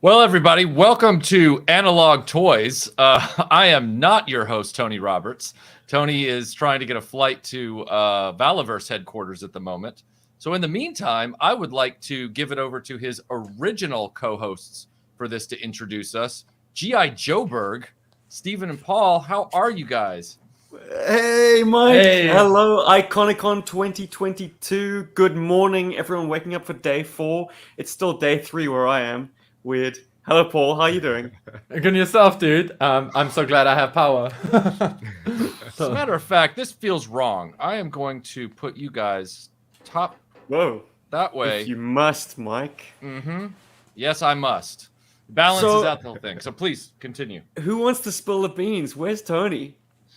Well, everybody, welcome to Analog Toys. I am not your host, Tony Roberts. Tony is trying to get a flight to Valaverse headquarters at the moment. So in the meantime, I would like to give it over to his original co-hosts for this to introduce us. GI Joburg, Stephen and Paul, how are you guys? Hey, Mike. Hey. Hello, Iconicon 2022. Good morning, everyone waking up for day 4. It's still day 3 where I am. Weird. Hello, Paul. How are you doing? Good on yourself, dude. I'm so glad I have power. As a matter of fact, this feels wrong. I am going to put you guys top Whoa. that way. If you must, Mike. Mm-hmm. Yes, I must. Balance is out the whole thing. So please continue. Who wants to spill the beans? Where's Tony?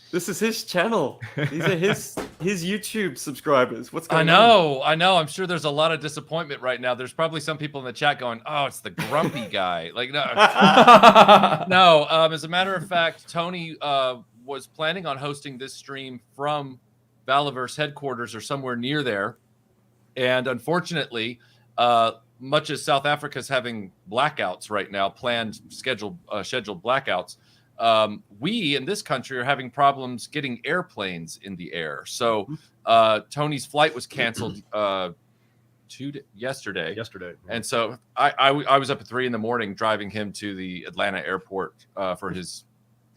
This is his channel. These are his YouTube subscribers. What's going on? I know. I'm sure there's a lot of disappointment right now. There's probably some people in the chat going, "Oh, it's the grumpy guy." Like, no, no. As a matter of fact, Tony was planning on hosting this stream from Valaverse headquarters or somewhere near there, and unfortunately, much as South Africa's having blackouts right now, scheduled blackouts. We in this country are having problems getting airplanes in the air. So Tony's flight was canceled yesterday. And so I was up at 3 a.m. driving him to the Atlanta airport for his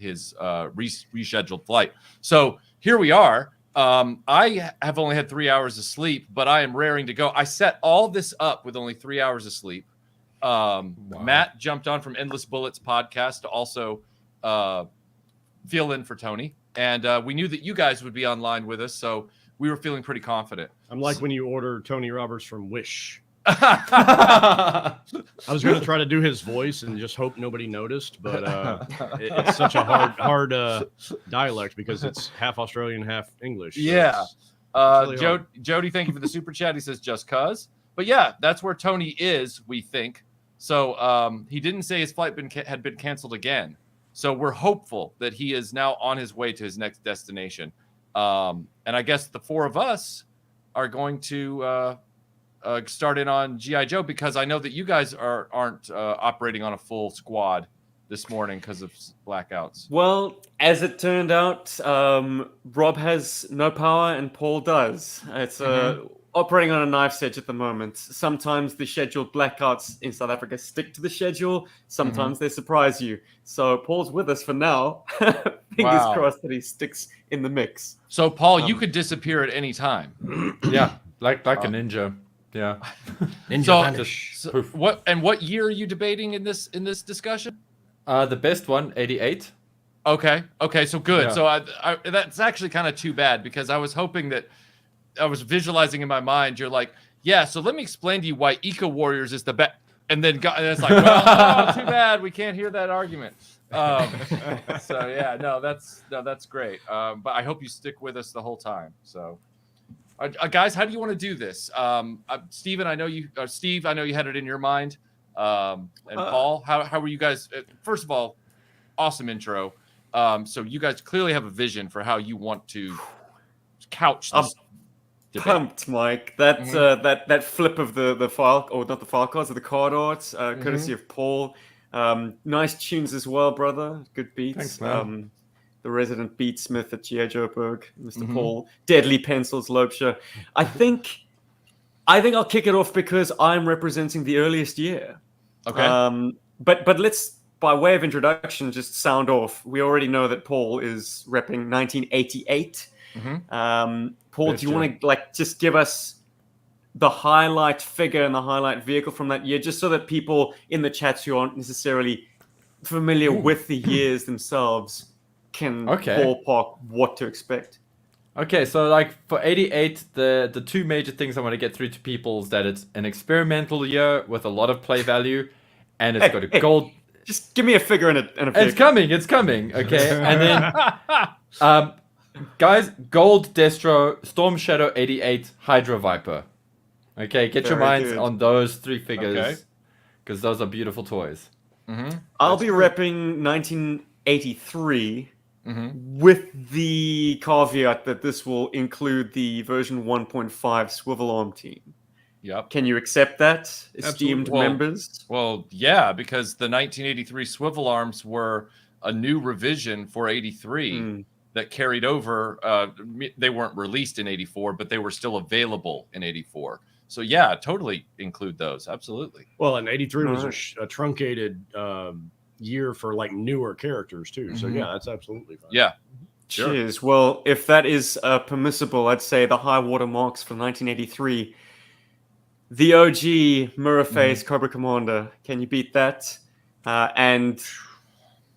rescheduled flight. So here we are. I have only had 3 hours of sleep, but I am raring to go. I set all this up with only 3 hours of sleep. Wow. Matt jumped on from Endless Bullets podcast to also fill in for Tony, and we knew that you guys would be online with us, so we were feeling pretty confident. I'm like when you order Tony Roberts from Wish. I was going to try to do his voice and just hope nobody noticed, but it's such a hard dialect because it's half Australian, half English. So yeah. really Jody, thank you for the super chat. He says just cuz. But yeah, that's where Tony is, we think. So he didn't say his flight had been canceled again. So we're hopeful that he is now on his way to his next destination. And I guess the 4 of us are going to start in on GI Joe, because I know that you guys aren't operating on a full squad this morning because of blackouts. Well, as it turned out, Rob has no power and Paul does. It's operating on a knife's edge at the moment. Sometimes the scheduled blackouts in South Africa stick to the schedule. Sometimes they surprise you. So Paul's with us for now. Fingers crossed that he sticks in the mix. So Paul, you could disappear at any time. Yeah, like a ninja. Yeah. So what year are you debating in this discussion? The best one, 88. Okay, so good. Yeah. So I that's actually kind of too bad, because I was hoping that I was visualizing in my mind. You're like, yeah. So let me explain to you why Eco Warriors is the best, and then it's like, well, too bad we can't hear that argument. So yeah, that's great. But I hope you stick with us the whole time. So, guys, how do you want to do this? Steven, I know you. Steve, I know you had it in your mind. And Paul, how were you guys? First of all, awesome intro. So you guys clearly have a vision for how you want to couch this. Pumped, Mike. That that flip of the file, or not the file cards, of the card art, courtesy of Paul. Nice tunes as well, brother. Good beats. Thanks, man. The resident beatsmith at GI Joburg, Mr. Paul. Deadly Pencils, Lobsher. I think I'll kick it off because I'm representing the earliest year. Okay. But let's, by way of introduction, just sound off. We already know that Paul is repping 1988. Paul, do you want to just give us the highlight figure and the highlight vehicle from that year, just so that people in the chats who aren't necessarily familiar with the years themselves can ballpark what to expect? Okay, so for 88, the two major things I want to get through to people is that it's an experimental year with a lot of play value, and it's got a gold. Just give me a figure and a vehicle. It's coming. Okay, and then guys, gold Destro, Storm Shadow 88, Hydra Viper. Okay, get your minds on those 3 figures, because those are beautiful toys. I'll be repping 1983. With the caveat that this will include the version 1.5 swivel arm team. Yep. Can you accept that, esteemed Absolutely. members? Well, yeah, because the 1983 swivel arms were a new revision for 83 that carried over. They weren't released in 84, but they were still available in 84. So yeah, totally include those. Absolutely. Well, and 83 was a truncated year for like newer characters too. So yeah, that's absolutely fine. Yeah. Sure. Cheers. Well, if that is permissible, I'd say the high water marks for 1983. The OG mirror face Cobra Commander. Can you beat that? And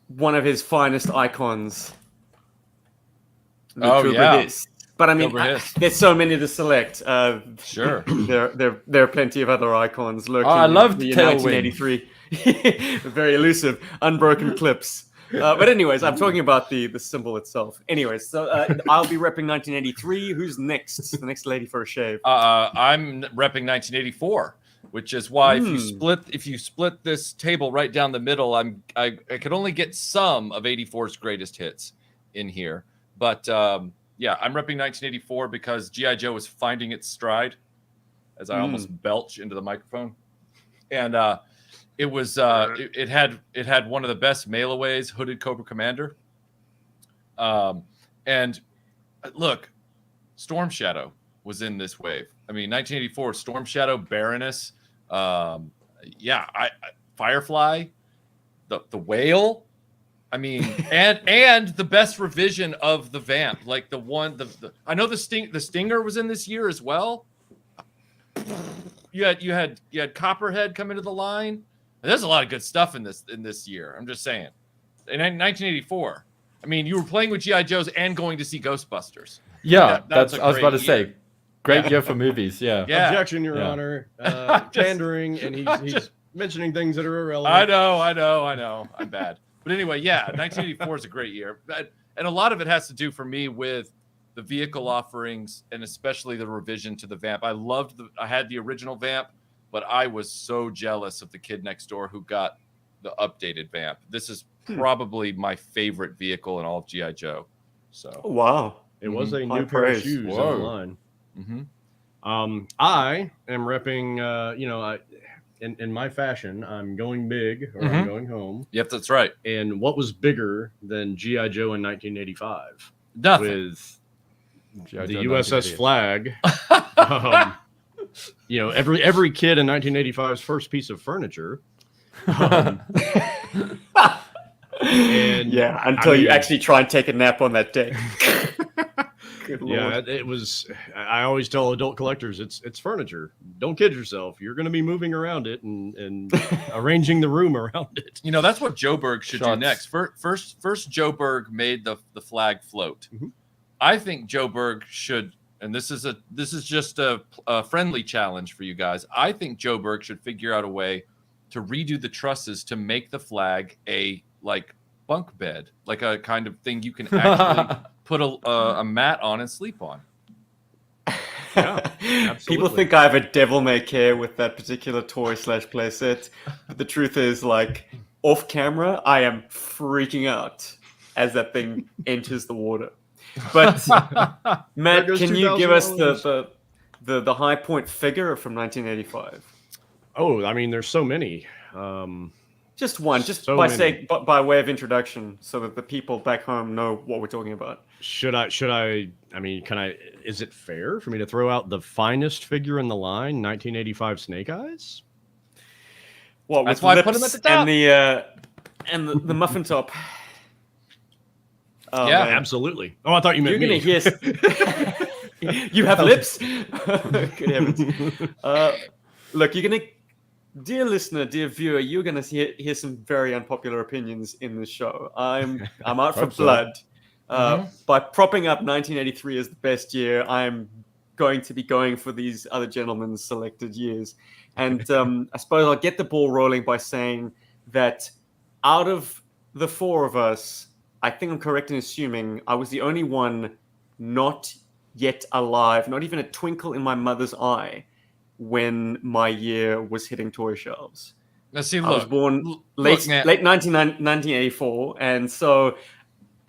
one of his finest icons. This. But I mean, there's so many to select. Sure. There are plenty of other icons lurking. I loved in 1983. Very elusive, unbroken clips. But anyways, I'm talking about the symbol itself. Anyways, so I'll be repping 1983. Who's next? The next lady for a shave. I'm repping 1984, which is why if you split this table right down the middle, I could only get some of 84's greatest hits in here. But yeah, I'm repping 1984 because GI Joe was finding its stride, as I almost belch into the microphone, and it was it had one of the best mailaways, Hooded Cobra Commander. And look, Storm Shadow was in this wave. I mean, 1984, Storm Shadow, Baroness, Firefly, the Whale. I mean, and the best revision of the Vamp, like I know the Stinger was in this year as well. You had Copperhead come into the line. There's a lot of good stuff in this year. I'm just saying. In 1984, I mean, you were playing with GI Joes and going to see Ghostbusters. Yeah, I was about to say, great year for movies. Yeah. Objection, Your Honor. Pandering, and he's mentioning things that are irrelevant. I know. I'm bad. But anyway, yeah, 1984 is a great year. And a lot of it has to do for me with the vehicle offerings and especially the revision to the Vamp. I had the original Vamp, but I was so jealous of the kid next door who got the updated Vamp. This is probably my favorite vehicle in all of GI Joe. So wow, it was a new pair of shoes on the line. I am repping. In my fashion, I'm going big or I'm going home. Yep, that's right. And what was bigger than GI Joe in 1985? Nothing. With the USS Flag. Every kid in 1985's first piece of furniture. Until you actually try and take a nap on that day. Good Lord. It was. I always tell adult collectors, it's furniture. Don't kid yourself. You're going to be moving around it and arranging the room around it. You know, that's what Joburg should do next. First Joburg made the flag float. I think Joburg should, and this is just a friendly challenge for you guys. I think Joburg should figure out a way to redo the trusses to make the flag a bunk bed, like a kind of thing you can actually put a mat on and sleep on. Yeah, absolutely. People think I have a devil-may-care with that particular toy / playset, but the truth is, off camera, I am freaking out as that thing enters the water. But Matt, can you give us the high point figure from 1985? Oh, I mean, there's so many. Just one, by way of introduction, so that the people back home know what we're talking about. Should I? I mean, can I? Is it fair for me to throw out the finest figure in the line, 1985 Snake Eyes? Well, that's why I put him at the top. And the muffin top. Oh, yeah, man. Absolutely. Oh, I thought you meant me. You're gonna hear. You have lips. Good heavens. Look, you're gonna. Dear listener, dear viewer, you're going to hear some very unpopular opinions in this show. I'm out for blood. By propping up 1983 as the best year, I'm going to be going for these other gentlemen's selected years. And I suppose I'll get the ball rolling by saying that out of the four of us, I think I'm correct in assuming I was the only one not yet alive, not even a twinkle in my mother's eye, when my year was hitting toy shelves. Now, see, I was born late 1984, and so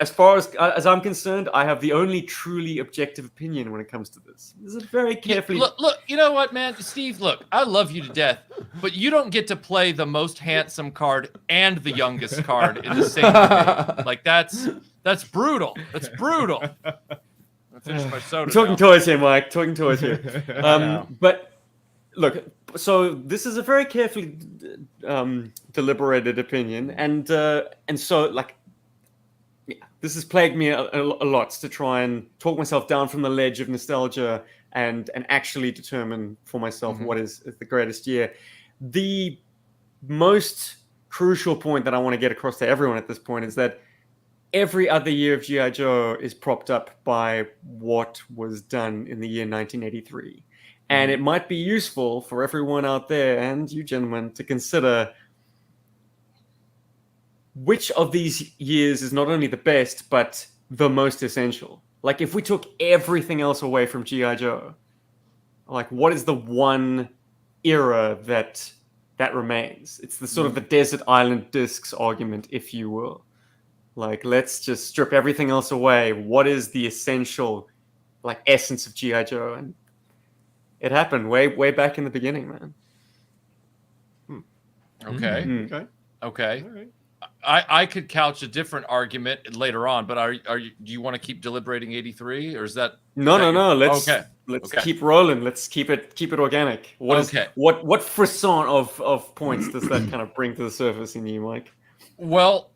as far as I'm concerned, I have the only truly objective opinion when it comes to this. This is very carefully. Look, you know what, man, Steve? Look, I love you to death, but you don't get to play the most handsome card and the youngest card in the same debate. Like that's brutal. That's brutal. I finished my soda. Talking toys here, Mike. Talking toys here. But look, so this is a very carefully deliberated opinion, and so like. This has plagued me a lot to try and talk myself down from the ledge of nostalgia and actually determine for myself what is the greatest year. The most crucial point that I want to get across to everyone at this point is that every other year of GI Joe is propped up by what was done in the year 1983. And it might be useful for everyone out there and you gentlemen to consider which of these years is not only the best, but the most essential. Like, if we took everything else away from G.I. Joe, like, what is the one era that remains? It's the sort of the desert island discs argument, if you will. Like, let's just strip everything else away. What is the essential, like, essence of G.I. Joe? And it happened way back in the beginning, man. Okay. Okay. All right. I could couch a different argument later on, but do you want to keep deliberating 83, or is that No. Let's Okay. keep rolling. Let's keep it organic. What frisson of points does that kind of bring to the surface in you, Mike? Well,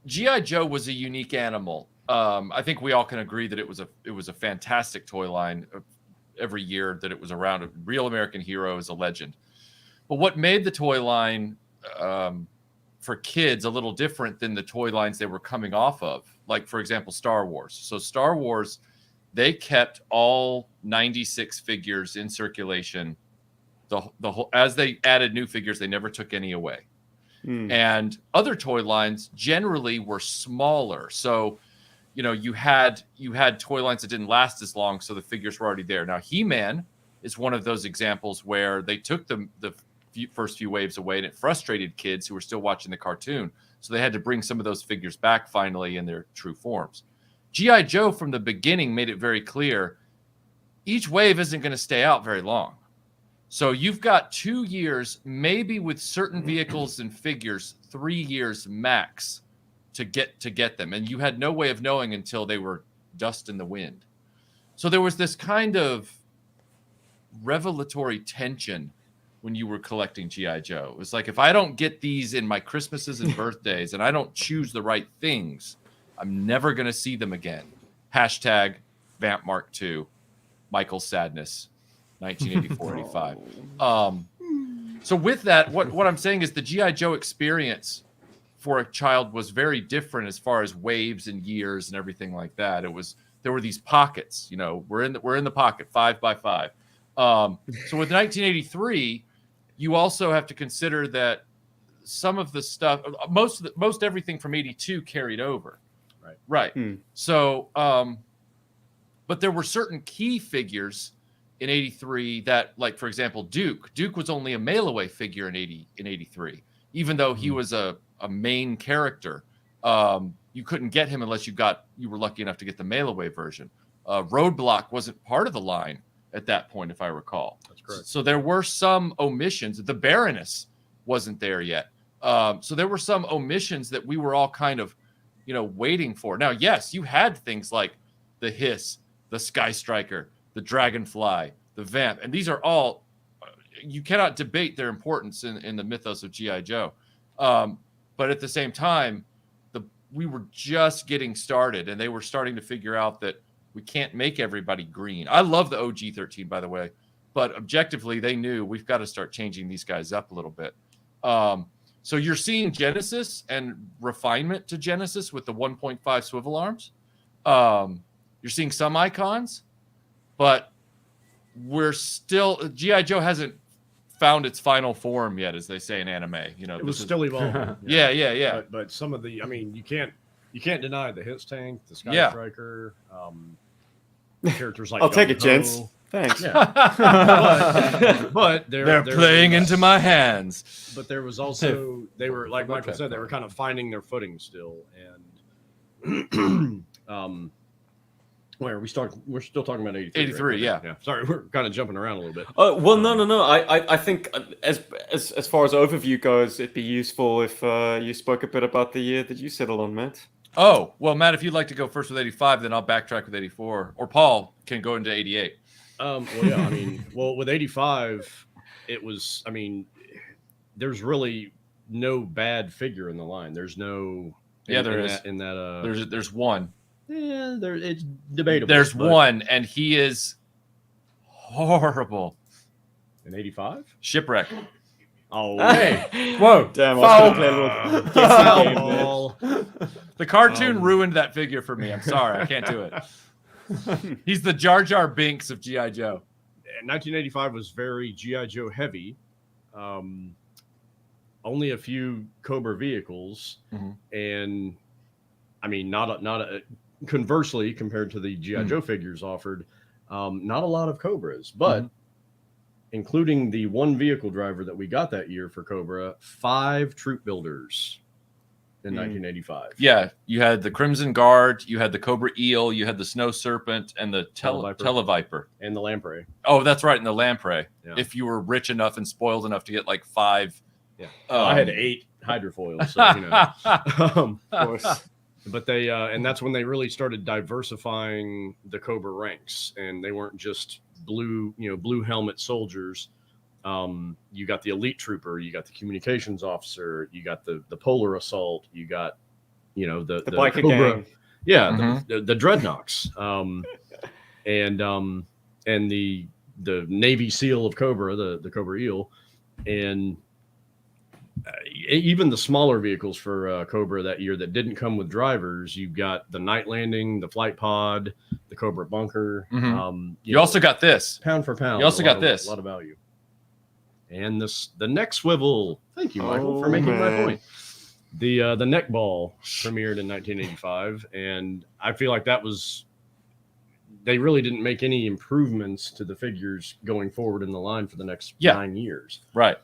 GI Joe was a unique animal. I think we all can agree that it was a fantastic toy line every year that it was around. A real American hero, is a legend. But what made the toy line for kids a little different than the toy lines they were coming off of, like, for example, Star Wars. So Star Wars, they kept all 96 figures in circulation. The whole, as they added new figures, they never took any away. And other toy lines generally were smaller. So, you know, you had toy lines that didn't last as long, so the figures were already there. Now, He-Man is one of those examples where they took the first few waves away, and it frustrated kids who were still watching the cartoon. So they had to bring some of those figures back finally in their true forms. G.I. Joe from the beginning made it very clear each wave isn't going to stay out very long. So you've got 2 years, maybe with certain vehicles and figures, 3 years max to get them. And you had no way of knowing until they were dust in the wind. So there was this kind of revelatory tension when you were collecting G.I. Joe. It was like, if I don't get these in my Christmases and birthdays and I don't choose the right things, I'm never going to see them again. Hashtag Vamp Mark II, Michael's Sadness, 1984-85. So with that, what I'm saying is the G.I. Joe experience for a child was very different as far as waves and years and everything like that. There were these pockets, you know, we're in the pocket 5 by 5. So with 1983, you also have to consider that some of the stuff, most everything from 82 carried over. Right. So, but there were certain key figures in 83 that, like, for example, Duke was only a mail away figure in 83, even though he was a main character. You couldn't get him unless you were lucky enough to get the mail away version. Roadblock wasn't part of the line at that point, if I recall. That's correct. So there were some omissions. The Baroness wasn't there yet. So there were some omissions that we were all kind of, you know, waiting for. Now, yes, you had things like the Hiss, the Sky Striker, the Dragonfly, the Vamp, and these are all, you cannot debate their importance in the mythos of G.I. Joe. But at the same time, we were just getting started, and they were starting to figure out that we can't make everybody green. I love the OG-13, by the way, but objectively, they knew we've got to start changing these guys up a little bit. So you're seeing Genesis and refinement to Genesis with the 1.5 swivel arms. You're seeing some icons, but we're still, G.I. Joe hasn't found its final form yet, as they say in anime. You know, it was still evolving. Yeah. But some of the, I mean, you can't deny the Hiss Tank, the Sky Striker, characters like I'll take it, gents. Thanks. Yeah. but they're playing into my hands. But there was also, they were, like Michael said, they were kind of finding their footing still. And Where we start, we're still talking about 83. 83, right? yeah. Yeah. Sorry, we're kind of jumping around a little bit. Well, no. I think as far as overview goes, it'd be useful if you spoke a bit about the year that you settled on, Matt. Oh, well, Matt, if you'd like to go first with 85, then I'll backtrack with 84. Or Paul can go into 88. Well, yeah, I mean, with 85, it was, I mean, there's really no bad figure in the line. There's no... Yeah, there is. There's one. Yeah, it's debatable. There's one, and he is horrible. In 85? Shipwreck. Oh, Hey, whoa. Damn, Foul. foul ball. The cartoon ruined that figure for me. I'm sorry. I can't do it. He's the Jar Jar Binks of G.I. Joe. 1985 was very G.I. Joe heavy. Only a few Cobra vehicles, and I mean, conversely, compared to the G.I. Joe figures offered, not a lot of Cobras, but including the one vehicle driver that we got that year for Cobra, 5 troop builders in 1985. Yeah, you had the Crimson Guard, you had the Cobra Eel, you had the Snow Serpent, and the Televiper. And the Lamprey. Oh, that's right, and the Lamprey. Yeah. If you were rich enough and spoiled enough to get like 5. Yeah, I had 8 hydrofoils, so you know. Of course. But they and that's when they really started diversifying the Cobra ranks, and they weren't just blue helmet soldiers. You got the elite trooper, you got the communications officer, you got the polar assault, you got the biker Cobra, gang. yeah, the dreadnoughts, and the Navy SEAL of Cobra, the Cobra Eel, and even the smaller vehicles for Cobra that year that didn't come with drivers. You've got the Night Landing, the Flight Pod, the Cobra Bunker. You also got this. Pound for pound. You also got this. A lot of value. And the neck swivel. Thank you, Michael, for making my point. The neck ball premiered in 1985, and I feel like they really didn't make any improvements to the figures going forward in the line for the next 9 years. Right.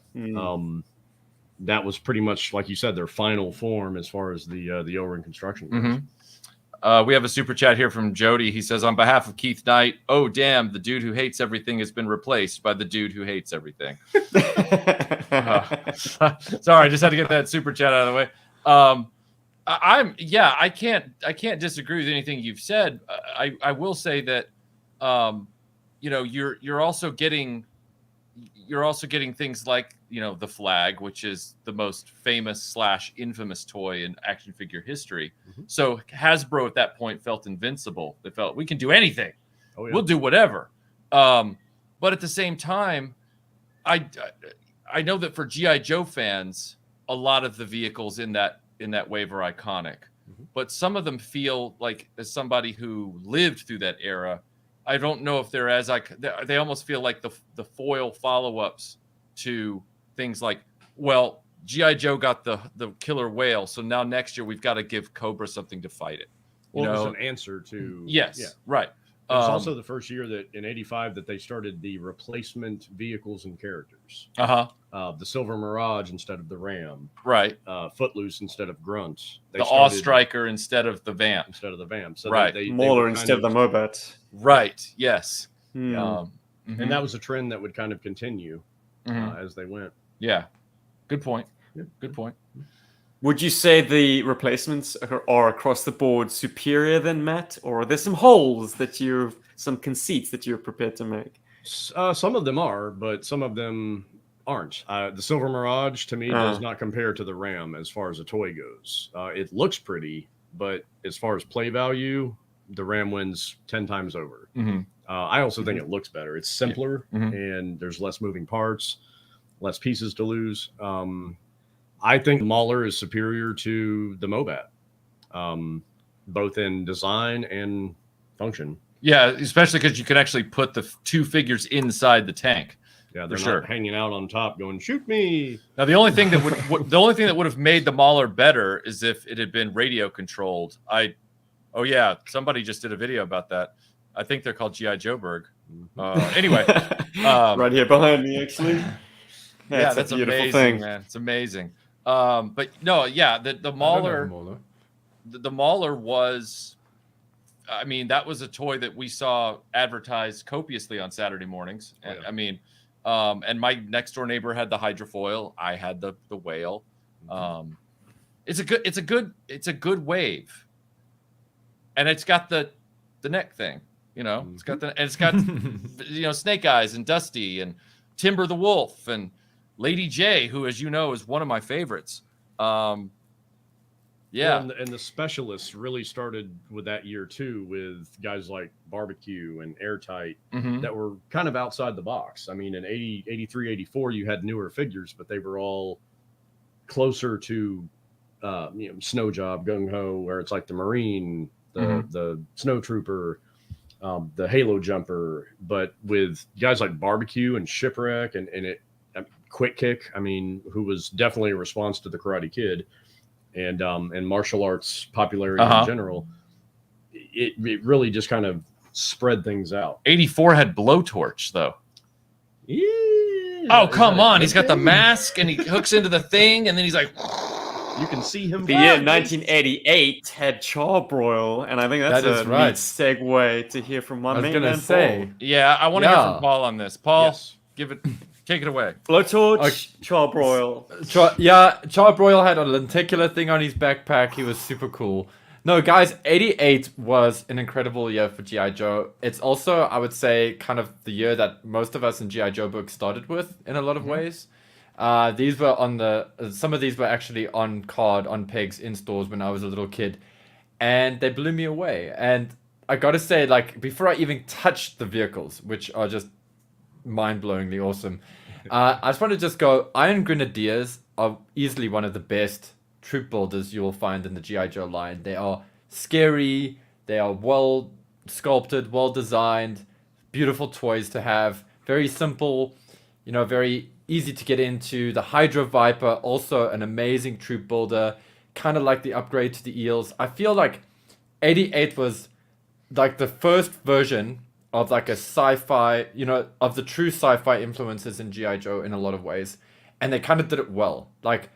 That was pretty much, like you said, their final form as far as the O-ring construction goes. We have a super chat here from Jody. He says, on behalf of Keith Knight, oh, damn, the dude who hates everything has been replaced by the dude who hates everything. Sorry, I just had to get that super chat out of the way. I can't disagree with anything you've said. I will say that, you're also getting things like, the flag, which is the most famous / infamous toy in action figure history. So Hasbro at that point felt invincible. They felt we can do anything. Oh, yeah. We'll do whatever. But at the same time, I know that for GI Joe fans, a lot of the vehicles in that wave are iconic. But some of them feel like, as somebody who lived through that era, I don't know if they're as they almost feel like the foil follow-ups to things like, well, G.I. Joe got the killer whale, so now next year we've got to give Cobra something to fight it. Well, it was an answer to... Yes, yeah. Right. It was also the first year that in 85 that they started the replacement vehicles and characters. The Silver Mirage instead of the Ram. Right. Footloose instead of Grunt. The Awe Striker instead of the Vamp. So right. Mauler instead of the Mobat. Right. Yes. And that was a trend that would kind of continue as they went. Yeah. Good point. Good point. Would you say the replacements are across the board superior than Matt, or are there some holes some conceits that you're prepared to make? Some of them are, but some of them aren't. The Silver Mirage to me does not compare to the Ram as far as a toy goes. It looks pretty, but as far as play value, the Ram wins 10 times over. I also think it looks better. It's simpler and there's less moving parts, less pieces to lose. I think Mauler is superior to the Mobat, both in design and function. Yeah, especially because you can actually put the 2 figures inside the tank. Yeah, they're not hanging out on top going, shoot me. Now, the only thing that would have made the Mauler better is if it had been radio controlled. Somebody just did a video about that. I think they're called GI Joburg. Anyway, right here behind me, actually. That's a beautiful thing, man. It's amazing. But no, the Mauler. the Mauler was, I mean, that was a toy that we saw advertised copiously on Saturday mornings. Oh, yeah. I mean, and my next door neighbor had the hydrofoil. I had the whale. It's a good wave, and it's got the neck thing. You know, it's got Snake Eyes and Dusty and Timber the Wolf and Lady J, who, as you know, is one of my favorites. And the specialists really started with that year too, with guys like Barbecue and Airtight that were kind of outside the box. I mean, in 80, 83, 84, you had newer figures, but they were all closer to, Snow Job, Gung Ho, where it's like the Marine, the Snow Trooper, the Halo Jumper, but with guys like Barbecue and Shipwreck and Quick Kick, I mean, who was definitely a response to the Karate Kid. And martial arts popularity in general, it really just kind of spread things out. 84 had Blowtorch, though. Yeah. Oh, come on. He's got the mask, and he hooks into the thing, and then he's like... You can see him. The year 1988 had Charbroil, and I think that's a neat segue to hear from my main man, Paul. Yeah, I want to hear from Paul on this. Paul, take it away. Blowtorch, Charbroil. Charbroil had a lenticular thing on his backpack. He was super cool. No, guys, 88 was an incredible year for GI Joe. It's also, I would say, kind of the year that most of us in GI Joburg started with in a lot of ways. These were some of these were actually on pegs in stores when I was a little kid, and they blew me away. And I gotta say, like, before I even touched the vehicles, which are just mind-blowingly awesome, I just want to just go, Iron Grenadiers are easily one of the best troop builders you will find in the GI Joe line. They are scary, they are well sculpted, well designed, beautiful toys to have, very simple, very easy to get into. The Hydra Viper, also an amazing troop builder, kind of like the upgrade to the Eels. I feel like 88 was like the first version of like a sci-fi, of the true sci-fi influences in GI Joe in a lot of ways, and they kind of did it well. Like,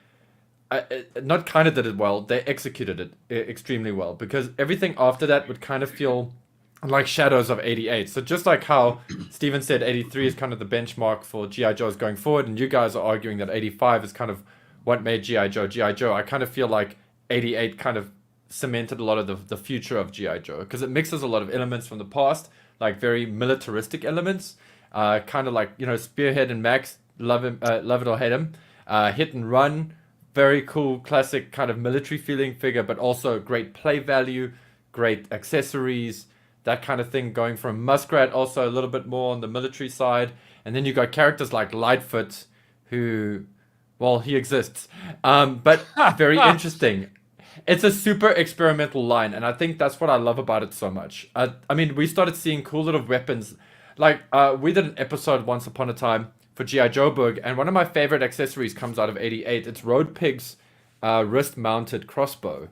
not kind of did it well, they executed it extremely well, because everything after that would kind of feel like shadows of 88. So just like how Steven said 83 is kind of the benchmark for GI Joes going forward, and you guys are arguing that 85 is kind of what made GI Joe, I kind of feel like 88 kind of cemented a lot of the future of GI Joe, because it mixes a lot of elements from the past, like very militaristic elements, kind of like, Spearhead and Max, love it or hate him, Hit and Run, very cool classic kind of military feeling figure, but also great play value, great accessories, that kind of thing, going from Muskrat, also a little bit more on the military side. And then you got characters like Lightfoot, who, well, he exists, but very interesting. It's a super experimental line, and I think that's what I love about it so much. I mean, we started seeing cool little weapons. Like, we did an episode once upon a time for GI Joburg, and one of my favorite accessories comes out of 88. It's Road Pig's wrist-mounted crossbow.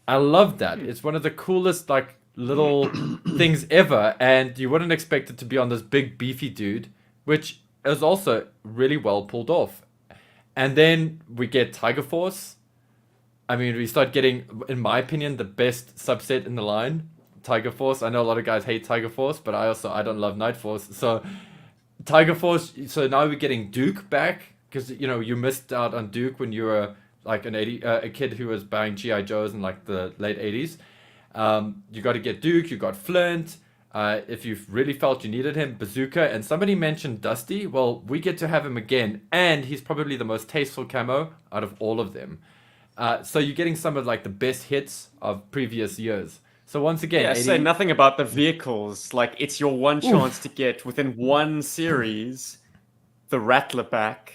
I love that. It's one of the coolest, like, little things ever, and you wouldn't expect it to be on this big, beefy dude, which is also really well pulled off. And then we get Tiger Force. I mean, we start getting, in my opinion, the best subset in the line, Tiger Force. I know a lot of guys hate Tiger Force, but I don't love Night Force. So Tiger Force, so now we're getting Duke back, because, you missed out on Duke when you were like a kid who was buying GI Joes in like the late 80s. You got to get Duke, you got Flint. If you really felt you needed him, Bazooka, and somebody mentioned Dusty. Well, we get to have him again, and he's probably the most tasteful camo out of all of them. So you're getting some of like the best hits of previous years. So once again, say nothing about the vehicles. Like, it's your one chance to get within one series the Rattlerback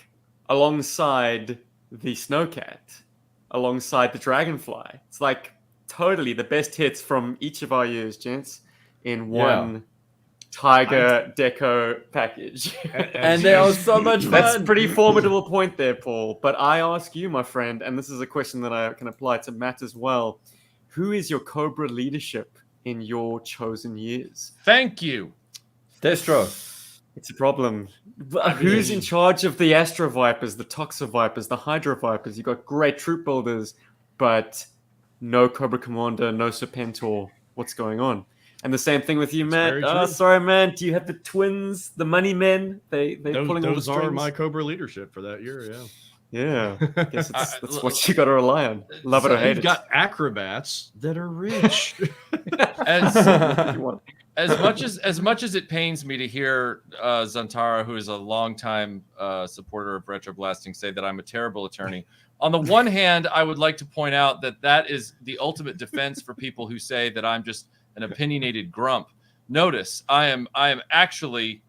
alongside the Snowcat, alongside the Dragonfly. It's like totally the best hits from each of our years, gents, in one Tiger Deco package. And they are so much fun. That's a pretty formidable point there, Paul. But I ask you, my friend, and this is a question that I can apply to Matt as well. Who is your Cobra leadership in your chosen years? Thank you. Destro. It's a problem. Who's in charge of the Astro Vipers, the Toxo Vipers, the Hydro Vipers? You've got great troop builders, but no Cobra Commander, no Serpentor. What's going on? And the same thing with you, Matt. very Oh, true. sorry, man. Do you have the twins, the money men? They're pulling all the Those strings. are my Cobra leadership for that year. Yeah. Yeah, I guess that's what you got to rely on. Love it or hate You've it. got acrobats that are rich. As much as it pains me to hear Zantara, who is a longtime supporter of retroblasting, say that I'm a terrible attorney. On the one hand, I would like to point out that is the ultimate defense for people who say that I'm just an opinionated grump. Notice I am actually,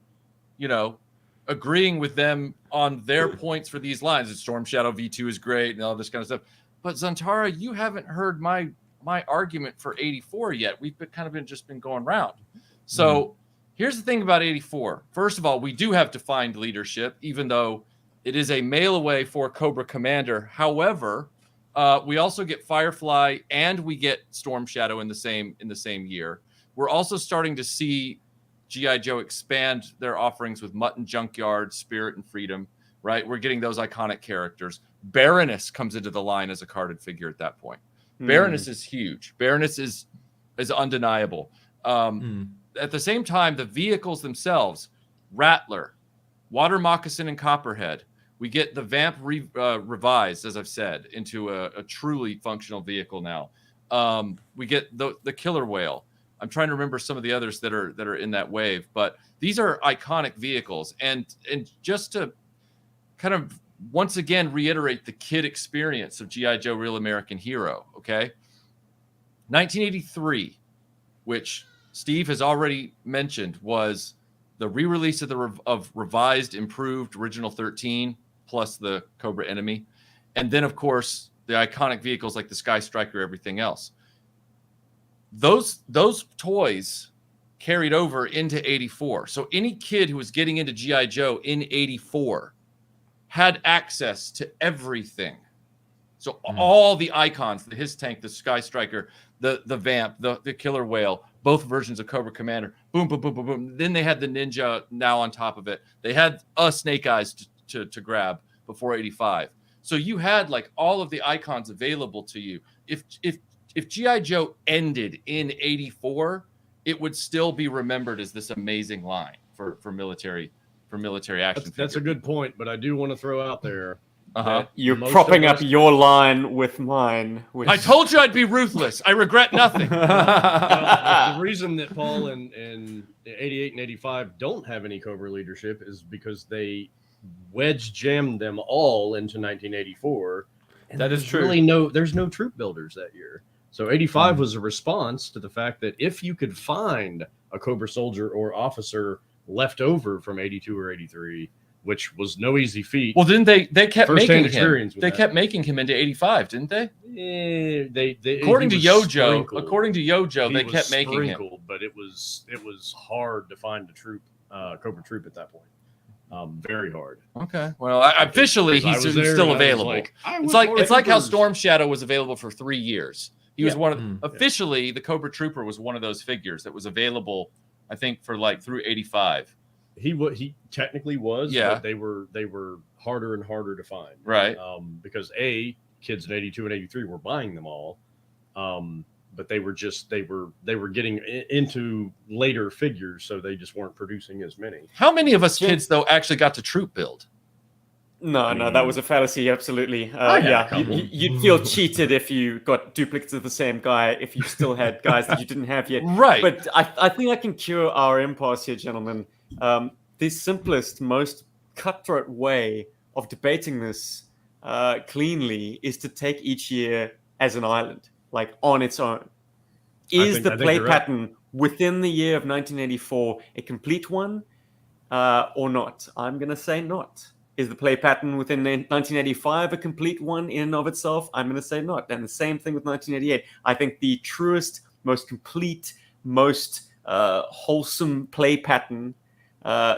agreeing with them on their points for these lines. And Storm Shadow V2 is great and all this kind of stuff. But Zantara, you haven't heard my argument for 84 yet. We've been going round. So here's the thing about 84. First of all, we do have defined leadership, even though it is a mail away for Cobra Commander. However, we also get Firefly and we get Storm Shadow in the same year. We're also starting to see GI Joe expand their offerings with Mutton Junkyard, Spirit, and Freedom. Right, we're getting those iconic characters. Baroness comes into the line as a carded figure at that point. Baroness is huge. Baroness is undeniable. At the same time, the vehicles themselves, Rattler, Water Moccasin, and Copperhead. We get the Vamp revised, as I've said, into a truly functional vehicle now. We get the Killer Whale. I'm trying to remember some of the others that are in that wave, but these are iconic vehicles. And just to kind of once again reiterate the kid experience of GI Joe Real American Hero, okay? 1983, which Steve has already mentioned, was the re-release of revised, improved original 13 plus the Cobra Enemy, and then of course the iconic vehicles like the Sky Striker, everything else. Those toys carried over into 84. So any kid who was getting into GI Joe in 84 had access to everything. So all the icons, the His Tank, the Sky Striker, the Vamp, the Killer Whale, both versions of Cobra Commander, boom, boom, boom, boom, boom. Then they had the Ninja now on top of it. They had Snake Eyes to grab before 85. So you had like all of the icons available to you. If GI Joe ended in 84, it would still be remembered as this amazing line for military action. That's a good point, but I do want to throw out there. You're propping up your line with mine. I told you I'd be ruthless. I regret nothing. The reason that Paul and 88 and 85 don't have any Cobra leadership is because they wedge jammed them all into 1984. And that is true. There's no troop builders that year. So 85 was a response to the fact that if you could find a Cobra soldier or officer left over from 82 or 83, which was no easy feat. Well, didn't they kept First-hand making him. They kept making him into 85, didn't they? According to Yojo, they kept making him. But it was hard to find a troop, Cobra troop at that point. Very hard. Okay. Well, officially he's still available. It's like how Storm Shadow was available for 3 years. He was one of officially the Cobra Trooper was one of those figures that was available, I think, for like through 85. He technically was, but they were harder and harder to find. Right. Because kids in 82 and 83 were buying them all. But they were getting into later figures, so they just weren't producing as many. How many of us kids though actually got to troop build? No, that was a fallacy. Absolutely. You'd feel cheated if you got duplicates of the same guy if you still had guys that you didn't have yet. Right. But I think I can cure our impasse here, gentlemen. The simplest, most cutthroat way of debating this cleanly is to take each year as an island, like on its own. Is the play pattern within the year of 1984 a complete one or not? I'm going to say not. Is the play pattern within 1985 a complete one in and of itself? I'm going to say not. And the same thing with 1988. I think the truest, most complete, most wholesome play pattern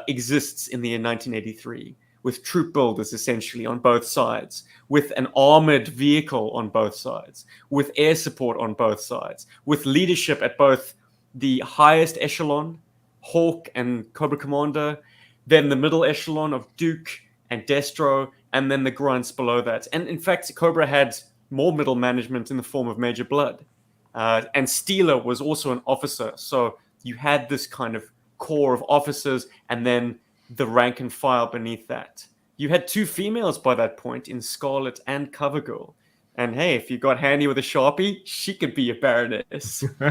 exists in the year 1983, with troop builders essentially on both sides, with an armored vehicle on both sides, with air support on both sides, with leadership at both the highest echelon, Hawk and Cobra Commander, then the middle echelon of Duke and Destro, and then the grunts below that. And in fact, Cobra had more middle management in the form of Major Blood. And Steeler was also an officer. So you had this kind of core of officers and then the rank and file beneath that. You had 2 females by that point in Scarlet and Covergirl. And hey, if you got handy with a Sharpie, she could be a Baroness. Hey,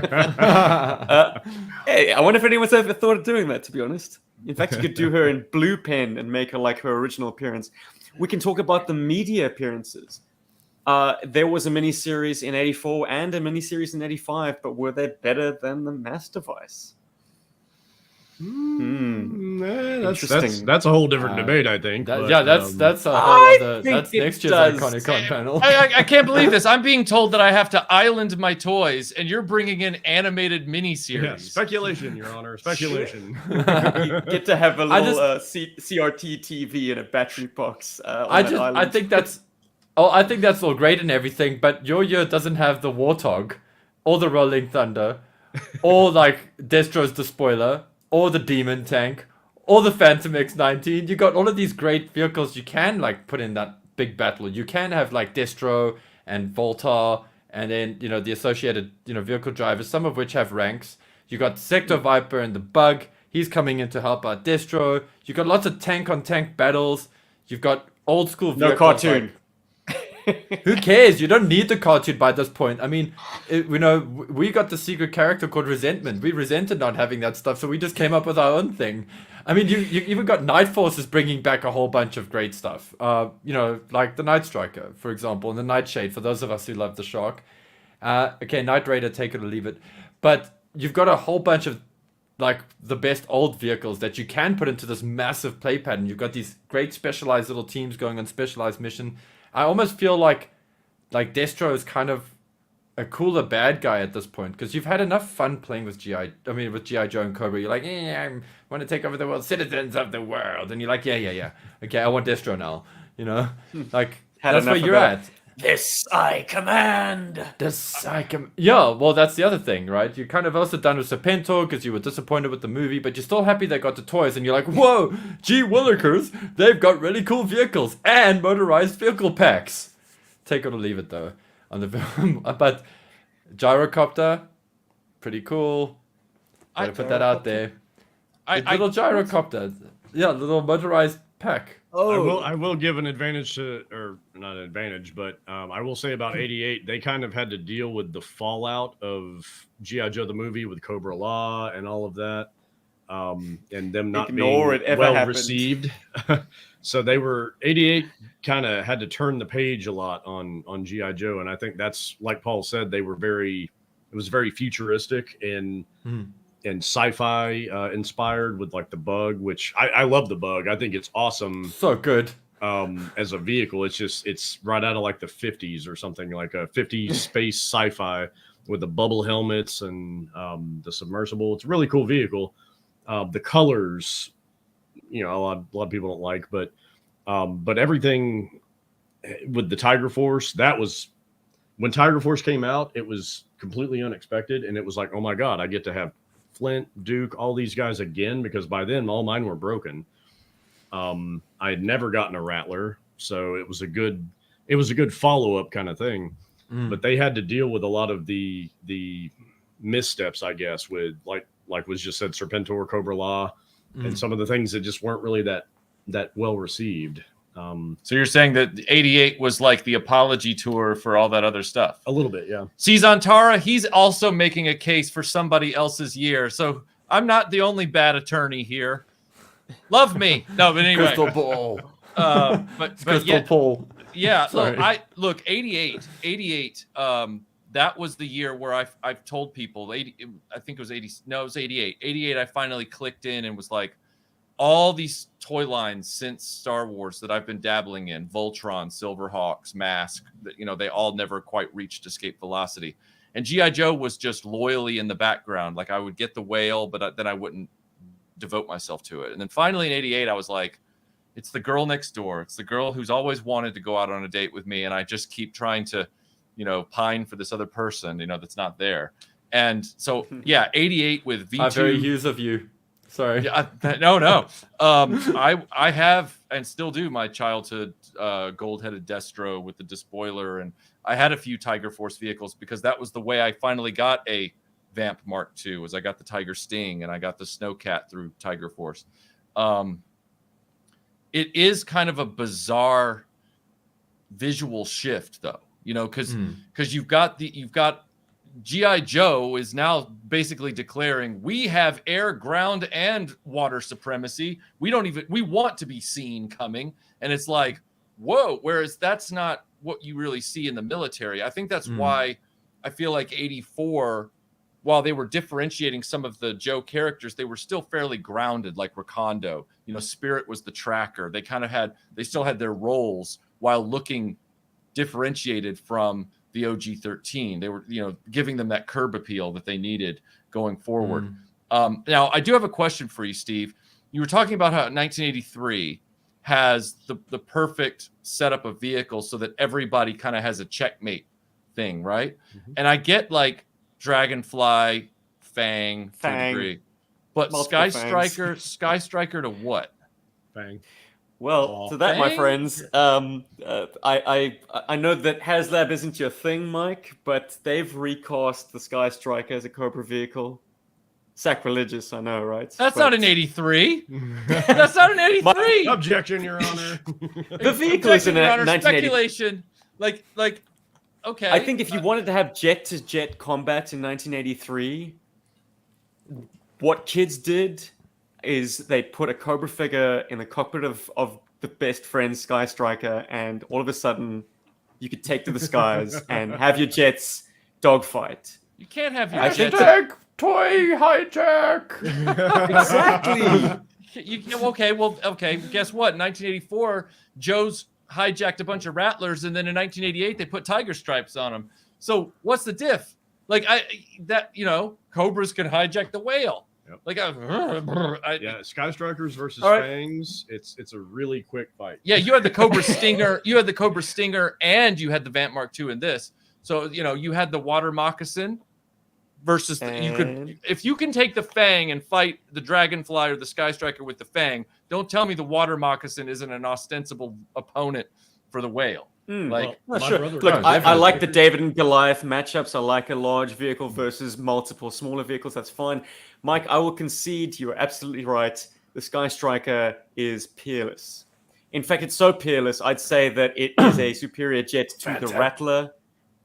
I wonder if anyone's ever thought of doing that, to be honest. In fact, you could do her in blue pen and make her like her original appearance. We can talk about the media appearances. There was a miniseries in 84 and a miniseries in 85, but were they better than the Mass Device? That's a whole different debate, I think. That's next year's Iconicon panel. I can't believe this. I'm being told that I have to island my toys, and you're bringing in animated miniseries. Yeah, speculation, Your Honor. Speculation. You get to have a little CRT TV in a battery box. I think that's all great and everything, but your year doesn't have the Warthog, or the Rolling Thunder, or like Destro's the Spoiler, or the Demon Tank, or the Phantom X-19. You got all of these great vehicles you can like put in that big battle. You can have like Destro and Voltar, and then the associated vehicle drivers, some of which have ranks. You got Sector Viper and the Bug. He's coming in to help out Destro. You got lots of tank on tank battles. You've got old school vehicles. No cartoon. Who cares? You don't need the cartoon by this point. I mean, we got the secret character called Resentment. We resented not having that stuff, so we just came up with our own thing. I mean, you even got Night Forces bringing back a whole bunch of great stuff. Like the Night Striker, for example, and the Nightshade, for those of us who love the Shark. Okay, Night Raider, take it or leave it. But you've got a whole bunch of like the best old vehicles that you can put into this massive play pattern. You've got these great specialized little teams going on specialized mission. I almost feel like Destro is kind of a cooler bad guy at this point, because you've had enough fun playing with GI Joe and Cobra. You're like, I want to take over the world, citizens of the world, and you're like, yeah. Okay, I want Destro now. Like that's where you're at. This I command. Yeah, well, that's the other thing, right? You're kind of also done with Serpentor because you were disappointed with the movie, but you're still happy they got the toys, and you're like, whoa, gee willikers, they've got really cool vehicles and motorized vehicle packs. Take it or leave it, though. But Gyrocopter, pretty cool. Gotta put that out there. Little Gyrocopter. Yeah, little motorized pack. Oh, I will give an advantage or not an advantage, but I will say about 88, they kind of had to deal with the fallout of GI Joe the movie with Cobra Law and all of that, and them not being well received. So 88 kind of had to turn the page a lot on GI Joe, and I think that's, like Paul said, it was very futuristic and sci-fi inspired with like the Bug, which I love the Bug. I think it's awesome. So good. As a vehicle, it's right out of like the 50s or something, like a 50s space sci-fi with the bubble helmets and the submersible. It's a really cool vehicle. The colors, a lot of people don't like, but everything with the Tiger Force, that was when Tiger Force came out, it was completely unexpected, and it was like, oh my god, I get to have Flint, Duke, all these guys again, because by then all mine were broken. I had never gotten a Rattler, so it was a good follow-up kind of thing. But they had to deal with a lot of the missteps, I guess, with like was just said, Serpentor, Cobra Law, and some of the things that just weren't really that well received. So you're saying that 88 was like the apology tour for all that other stuff? A little bit, yeah. Cezantara, he's also making a case for somebody else's year. So I'm not the only bad attorney here. Love me. No, but anyway. Crystal ball. Crystal ball. Yeah, look, 88, that was the year where I've told people, I think it was 80, no, it was 88. 88, I finally clicked in and was like, all these toy lines since Star Wars that I've been dabbling in, Voltron, Silverhawks, Mask, they all never quite reached escape velocity. And G.I. Joe was just loyally in the background. Like I would get the whale, but then I wouldn't devote myself to it. And then finally in 88, I was like, it's the girl next door. It's the girl who's always wanted to go out on a date with me. And I just keep trying to, pine for this other person, that's not there. And so, yeah, 88 with V2. How very Hughes of you. Sorry. Yeah, no. I have and still do my childhood gold-headed Destro with the despoiler, and I had a few Tiger Force vehicles because that was the way I finally got a Vamp Mark II. Was I got the Tiger Sting and I got the Snowcat through Tiger Force. It is kind of a bizarre visual shift, though, because you've got GI Joe is now basically declaring we have air, ground, and water supremacy. We want to be seen coming, and it's like, whoa. Whereas that's not what you really see in the military. I think that's why I feel like 84, while they were differentiating some of the Joe characters, they were still fairly grounded, like Recondo. Spirit was the tracker. They still had their roles while looking differentiated from the OG-13. They were, giving them that curb appeal that they needed going forward. Now, I do have a question for you, Steve. You were talking about how 1983 has the perfect setup of vehicles so that everybody kind of has a checkmate thing, right? And I get like Dragonfly, Fang to a degree, but Sky Striker to what? Fang. Well, to that, my friends, I know that HasLab isn't your thing, Mike, but they've recast the Sky Striker as a Cobra vehicle. Sacrilegious, I know, right? That's not an 83. That's not an 83. Objection, Your Honor. The vehicle is in 1980. Speculation. Like, okay. I think if you wanted to have jet-to-jet combat in 1983, what kids did is they put a Cobra figure in the cockpit of the best friend Sky Striker, and all of a sudden you could take to the skies and have your jets dogfight. You can't have your Hashtag jets. toy hijack. Exactly. Okay. Guess what? In 1984, Joe's hijacked a bunch of Rattlers, and then in 1988 they put Tiger Stripes on them. So what's the diff? Like Cobras can hijack the whale. Yep. Like Sky Strikers versus All right. Fangs. It's a really quick fight. Yeah, you had the Cobra Stinger. And you had the Vamp Mark II in this. So you had the Water Moccasin versus if you can take the Fang and fight the Dragonfly or the Sky Striker with the Fang, don't tell me the Water Moccasin isn't an ostensible opponent for the whale. Sure. Look, I like the David and Goliath matchups. I like a large vehicle versus multiple smaller vehicles. That's fine. Mike, I will concede you are absolutely right. The Sky Striker is peerless. In fact, it's so peerless, I'd say that it is a superior jet to the Rattler,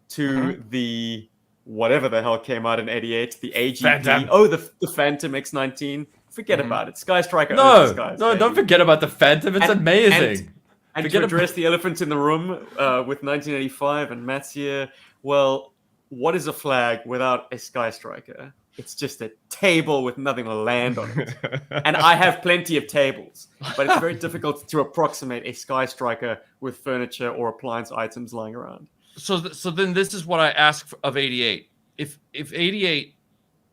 to the whatever the hell came out in 88, the AGP. Phantom. Oh, the Phantom X19. Forget about it. Sky Striker. No, skies, don't forget about the Phantom. It's amazing. And to address the elephant in the room with 1985 and Matt's here, well, what is a flag without a Sky Striker? It's just a table with nothing to land on it. And I have plenty of tables, but it's very difficult to approximate a Sky Striker with furniture or appliance items lying around. So then this is what I ask of 88. If 88,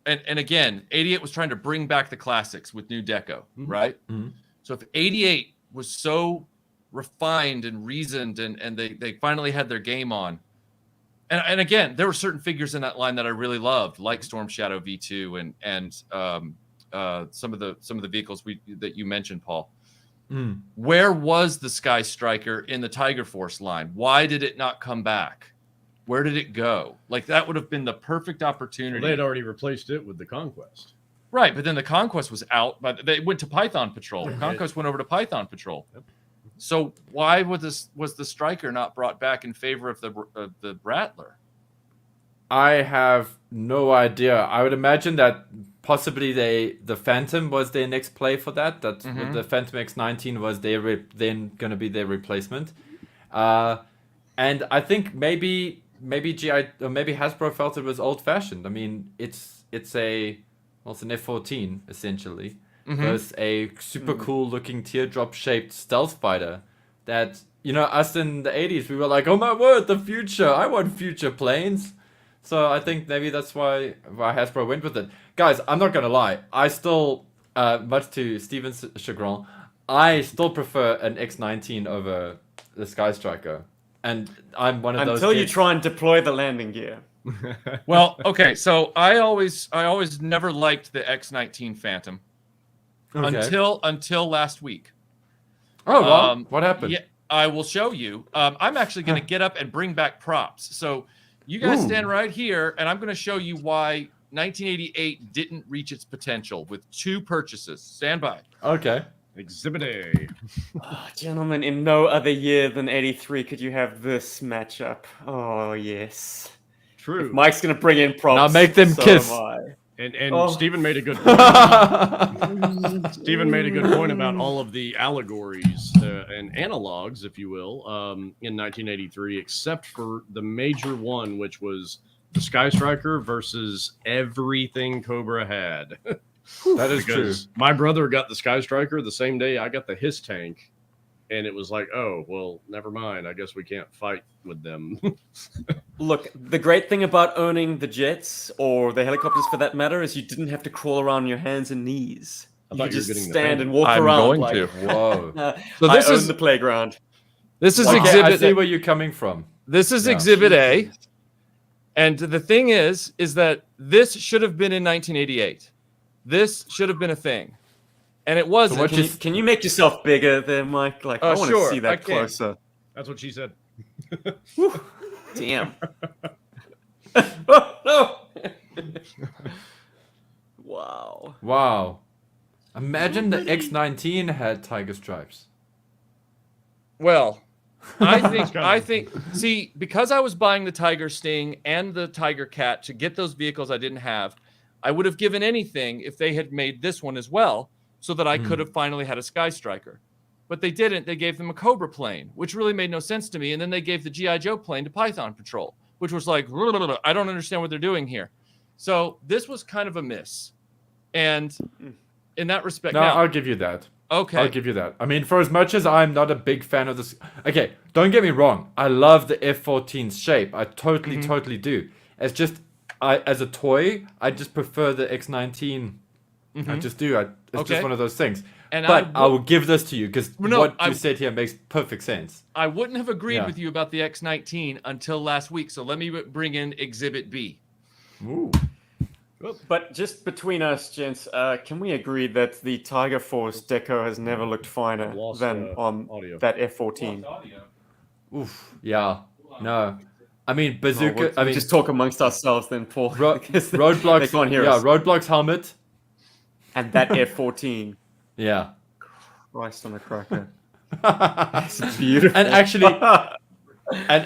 and again, 88 was trying to bring back the classics with new deco, right? So if 88 was so refined and reasoned and they finally had their game on, and again, there were certain figures in that line that I really loved, like Storm Shadow V2 and some of the vehicles that you mentioned, Paul. Where was the Sky Striker in the Tiger Force line? Why did it not come back? Where did it go? Like, that would have been the perfect opportunity. Well, they had already replaced it with the Conquest. Right, but then the Conquest was out, but they went to Python Patrol. Conquest went over to Python Patrol. Yep. So why was the Striker not brought back in favor of the Rattler? I have no idea. I would imagine that possibly the Phantom was their next play for that. That the Phantom X19 was then going to be their replacement. And I think maybe GI or maybe Hasbro felt it was old fashioned. I mean, it's an F-14 essentially. There's a super cool looking teardrop shaped stealth fighter that, us in the 80s, we were like, oh my word, the future. I want future planes. So I think maybe that's why Hasbro went with it. Guys, I'm not going to lie. I still, much to Steven's chagrin, I still prefer an X19 over the Sky Striker. And I'm one of those until you try and deploy the landing gear. Well, okay, so I always never liked the X-19 Phantom. until last week. Oh, well, what happened? Yeah, I will show you. I'm actually going to get up and bring back props. So you guys stand right here, and I'm going to show you why 1988 didn't reach its potential with 2 purchases. Stand by. Okay. Exhibit A. Oh, gentlemen, in no other year than 83 could you have this matchup. Oh, yes. True. If Mike's going to bring in props. Now make them so kiss. am I. And Stephen made a good point. Stephen made a good point about all of the allegories and analogs, if you will, in 1983, except for the major one, which was the Sky Striker versus everything Cobra had. That is true. My brother got the Sky Striker the same day I got the Hiss tank, and it was like, oh, well, never mind. I guess we can't fight with them. Look, the great thing about owning the jets, or the helicopters for that matter, is you didn't have to crawl around on your hands and knees. I You thought could you were just getting the stand fan. and walk I'm around. going like, to. Whoa. So this I own is the playground. this is Okay, exhibit. I see where you're coming from. This is Yeah. exhibit A. And the thing is that this should have been in 1988. This should have been a thing. And it wasn't. what Can you make yourself bigger there, Mike? Like, I want to sure, see I that can. closer. That's what she said. Damn. Oh, no. Wow. Wow. Imagine the X19 had tiger stripes. Well, I think see, because I was buying the Tiger Sting and the Tiger Cat to get those vehicles I didn't have, I would have given anything if they had made this one as well, so that I could have finally had a Sky Striker. But they didn't. They gave them a Cobra plane, which really made no sense to me. And then they gave the GI Joe plane to Python Patrol, which was like, I don't understand what they're doing here. So this was kind of a miss. And in that respect, No, now, I'll give you that. okay. I'll give you that. I mean, for as much as I'm not a big fan of this... Okay, don't get me wrong. I love the F-14's shape. I totally do. It's just, as a toy, I just prefer the X-19. I just do. It's just one of those things. And but I will give this to you, because what you said here makes perfect sense. I wouldn't have agreed Yeah. with you about the X19 until last week. So let me bring in Exhibit B. Ooh. But just between us, gents, can we agree that the Tiger Force deco has never looked finer Lost, than on audio. that F-14? Oof. Yeah. No. I mean, Bazooka... I mean, just talk amongst ourselves then, Paul. because Roadblocks... They can't hear yeah, us. Roadblocks helmet. And that F-14. Yeah. Christ on a cracker. That's beautiful. And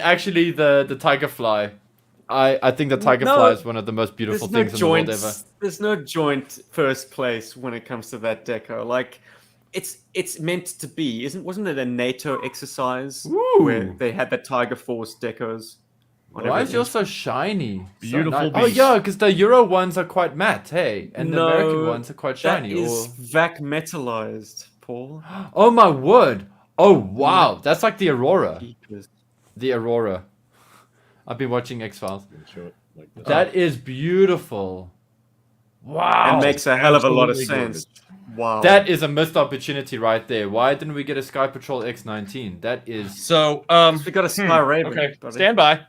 actually, the Tiger Fly. I think the Tiger Fly is one of the most beautiful things in the world ever. There's no joint first place when it comes to that deco. Like, it's meant to be. Wasn't it a NATO exercise where they had the Tiger Force decos? Why is yours so shiny? Beautiful So nice. Oh beast. yeah, because the Euro ones are quite matte, hey, and the American ones are quite shiny. That is vac metallized, Paul. Oh my word! Oh wow, that's like the Aurora. The Aurora. I've been watching X-Files. Show it like this. That is beautiful. Wow. It makes a hell of a lot of Absolutely sense. Wow. That is a missed opportunity right there. Why didn't we get a Sky Patrol X19? That is... So, we got a Sky Raven. okay, buddy. stand by.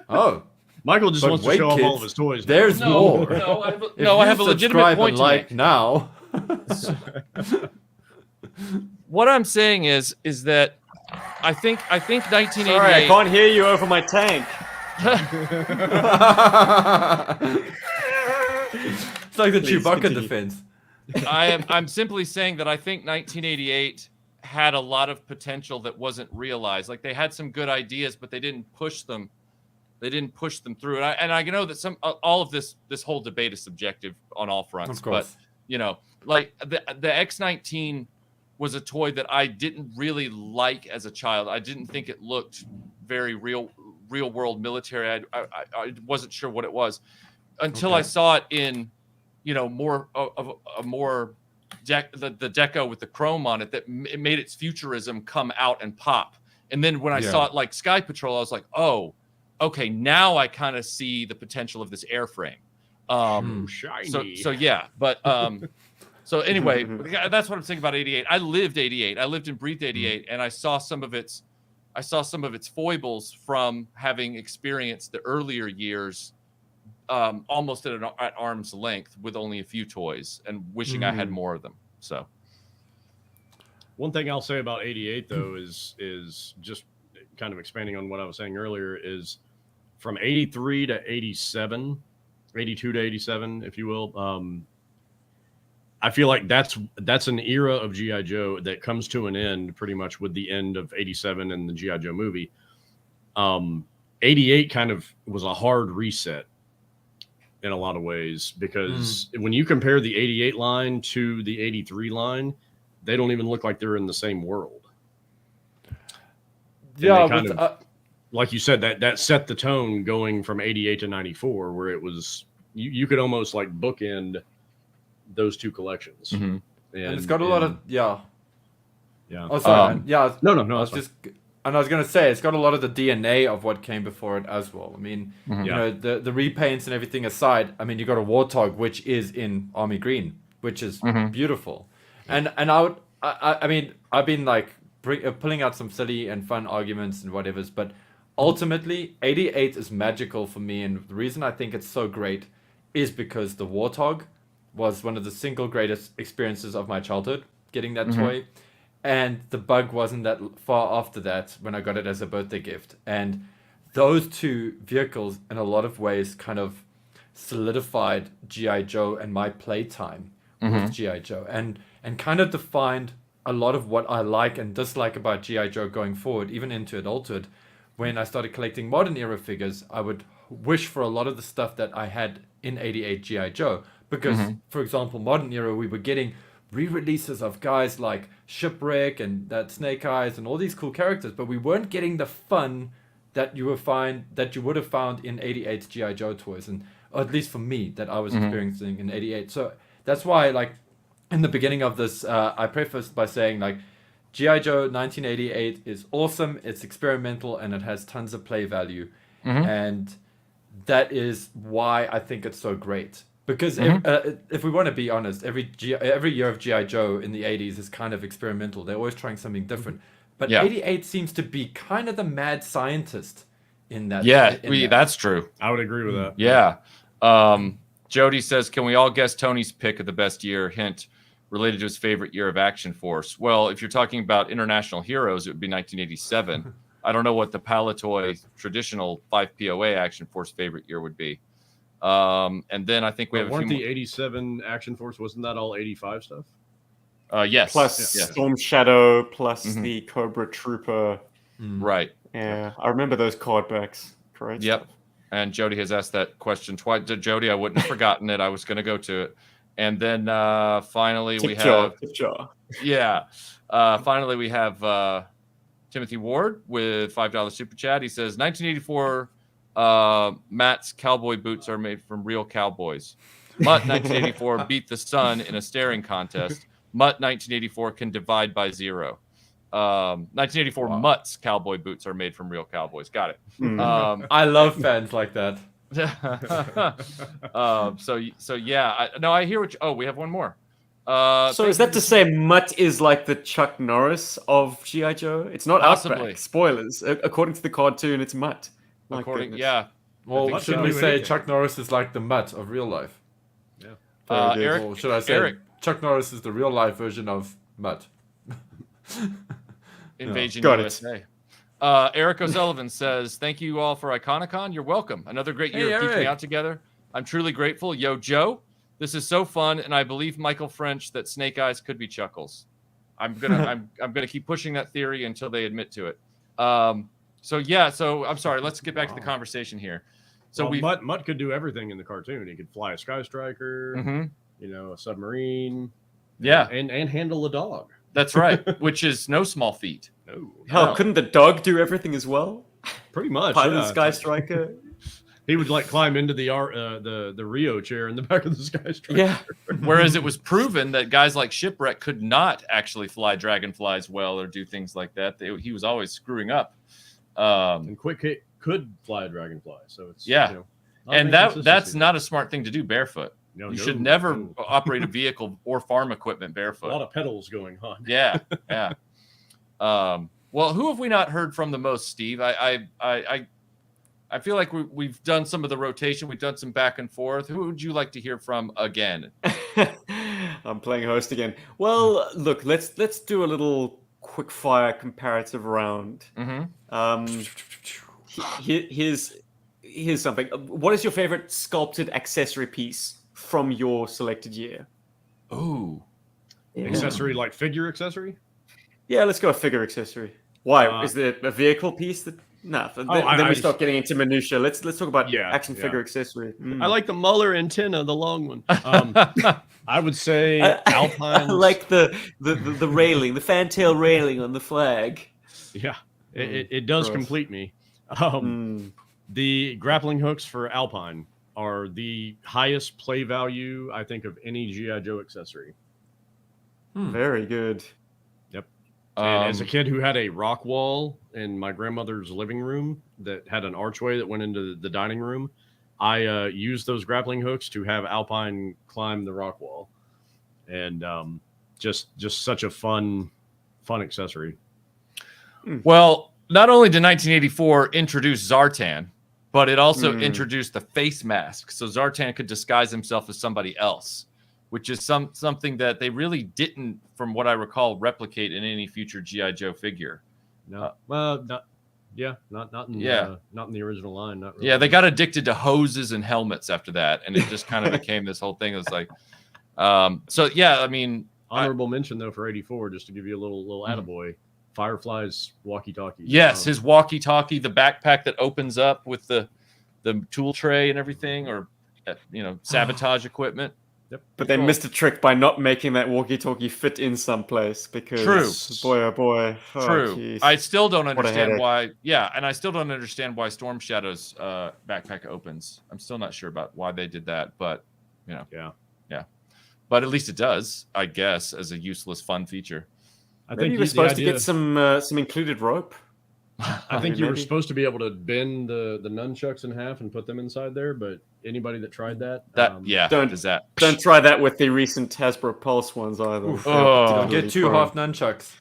Oh, Michael just But wants wait, to show off all kids, of his toys. now. there's No, more. no, I have a, If no, I you have a legitimate subscribe point and to like make. now. What I'm saying is that I think Sorry, I 1988. can't hear you over my tank. It's like the Please Chewbacca continue. defense. I'm simply saying that I think 1988 had a lot of potential that wasn't realized. Like they had some good ideas, but they didn't push them. They didn't push them through. And I know that all of this whole debate is subjective on all fronts. Of course. But like the X19 was a toy that I didn't really like as a child. I didn't think it looked very real world military. I wasn't sure what it was until I saw it in, more of a more the deco with the chrome on it that it made its futurism come out and pop. And then when I saw it like Sky Patrol, I was like, oh, okay, now I kind of see the potential of this airframe. Shiny. So yeah, but so anyway, that's what I'm saying about 88. I lived 88. I lived and breathed 88, and I saw some of its foibles from having experienced the earlier years almost at arm's length with only a few toys, and wishing I had more of them. So, one thing I'll say about 88 though is just kind of expanding on what I was saying earlier, is from 83 to 87, 82 to 87, if you will. I feel like that's an era of GI Joe that comes to an end pretty much with the end of 87 and the GI Joe movie. 88 kind of was a hard reset in a lot of ways, because when you compare the 88 line to the 83 line, they don't even look like they're in the same world. And like you said, that set the tone going from 88 to 94, where it was you could almost like bookend those two collections. And it's got a lot of yeah. Oh, sorry, man. Yeah. No. I was going to say, it's got a lot of the DNA of what came before it as well. I mean, you know, the repaints and everything aside, I mean, you got a Warthog, which is in Army Green, which is beautiful. And I mean, I've been like pulling out some silly and fun arguments and whatever's, but ultimately, 88 is magical for me. And the reason I think it's so great is because the Warthog was one of the single greatest experiences of my childhood, getting that toy. And the Bug wasn't that far after that when I got it as a birthday gift. And those two vehicles, in a lot of ways, kind of solidified G.I. Joe and my playtime with G.I. Joe. And kind of defined a lot of what I like and dislike about G.I. Joe going forward, even into adulthood. When I started collecting modern era figures, I would wish for a lot of the stuff that I had in 88 G.I. Joe. Because, for example, modern era, we were getting re-releases of guys like Shipwreck and that Snake Eyes and all these cool characters, but we weren't getting the fun that you would have found in 88's G.I. Joe toys, and or at least for me, that I was experiencing in 88. So that's why, like, in the beginning of this, I prefaced by saying, like, G.I. Joe 1988 is awesome, it's experimental, and it has tons of play value. And that is why I think it's so great. Because if we want to be honest, every year of G.I. Joe in the 80s is kind of experimental. They're always trying something different. But 88 seems to be kind of the mad scientist in that. Yeah, that's true. I would agree with that. Yeah. Jody says, can we all guess Tony's pick of the best year? Hint, related to his favorite year of Action Force. Well, if you're talking about international heroes, it would be 1987. I don't know what the Palitoy traditional 5 POA Action Force favorite year would be. And then I think we have weren't the 87 Action Force, wasn't that all 85 stuff? Yes. Plus Storm Shadow, plus the Cobra Trooper. Right. Yeah, I remember those card backs. Correct. Yep. And Jody has asked that question twice. Jody, I wouldn't have forgotten it. I was going to go to it. And then finally we have finally we have Timothy Ward with $5 super chat. He says 1984 Matt's cowboy boots are made from real cowboys. Mutt 1984 beat the sun in a staring contest. Mutt 1984 can divide by 0. 1984 Mutt's cowboy boots are made from real cowboys. Got it. I love fans like that. So yeah. I hear what you, we have one more. So is that to say Mutt is like the Chuck Norris of G.I. Joe? It's not Outback. Spoilers. According to the cartoon, it's Mutt. Well, should we say Chuck Norris is like the Mutt of real life? Yeah. Eric, or should I say Chuck Norris is the real life version of Mutt? Invasion USA. Eric O'Sullivan says, thank you all for Iconicon. You're welcome. Another great year of geeking out together. I'm truly grateful. Yo, Joe, this is so fun, and I believe Michael French that Snake Eyes could be Chuckles. I'm gonna keep pushing that theory until they admit to it. So I'm sorry. Let's get back to the conversation here. So Mutt could do everything in the cartoon. He could fly a Sky Striker, a submarine, and handle a dog. That's right, which is no small feat. No. Hell, couldn't the dog do everything as well? Pretty much. Pilot the Sky Striker. He would like climb into the Rio chair in the back of the Sky Striker. Yeah. Whereas it was proven that guys like Shipwreck could not actually fly dragonflies well or do things like that. He was always screwing up. And Quick Hit could fly a dragonfly, so it's and that's not a smart thing to do barefoot. You should never operate a vehicle or farm equipment barefoot. A lot of pedals going on. Yeah. Well, who have we not heard from the most, Steve? I I feel like we've done some of the rotation. We've done some back and forth. Who would you like to hear from again? I'm playing host again. Well, look, let's do a little quick fire comparative round. Here's something. What is your favorite sculpted accessory piece from your selected year? Ooh. Accessory, like figure accessory? Yeah, let's go a figure accessory. Why? Is there a vehicle piece that... No, then we start getting into minutia. Let's talk about action figure accessory. I like the Muller antenna, the long one. I would say Alpine. I like the railing, the fantail railing on the flag. Yeah, it does complete me. The grappling hooks for Alpine are the highest play value, I think, of any GI Joe accessory. Very good. Yep. And as a kid who had a rock wall in my grandmother's living room that had an archway that went into the dining room, I used those grappling hooks to have Alpine climb the rock wall, and just such a fun accessory. Well, not only did 1984 introduce Zartan, but it also introduced the face mask, so Zartan could disguise himself as somebody else, which is something that they really didn't, from what I recall, replicate in any future GI Joe figure. No, well, not in the original line. Not really. Yeah, they got addicted to hoses and helmets after that, and it just kind of became this whole thing. It was like, so yeah, I mean, honorable mention though for 84, just to give you a little attaboy. Firefly's walkie-talkie. Yes, his walkie-talkie, the backpack that opens up with the tool tray and everything, or sabotage equipment. Yep. But they missed a trick by not making that walkie-talkie fit in someplace because boy, oh boy. Oh, True. geez. I still don't understand why. Yeah, and I still don't understand why Storm Shadow's backpack opens. I'm still not sure about why they did that, but yeah. But at least it does, I guess, as a useless fun feature. I Maybe think you were supposed to get some included rope. I think you were supposed to be able to bend the nunchucks in half and put them inside there, but anybody that tried that, don't try that with the recent Hasbro Pulse ones either. Don't get two half nunchucks.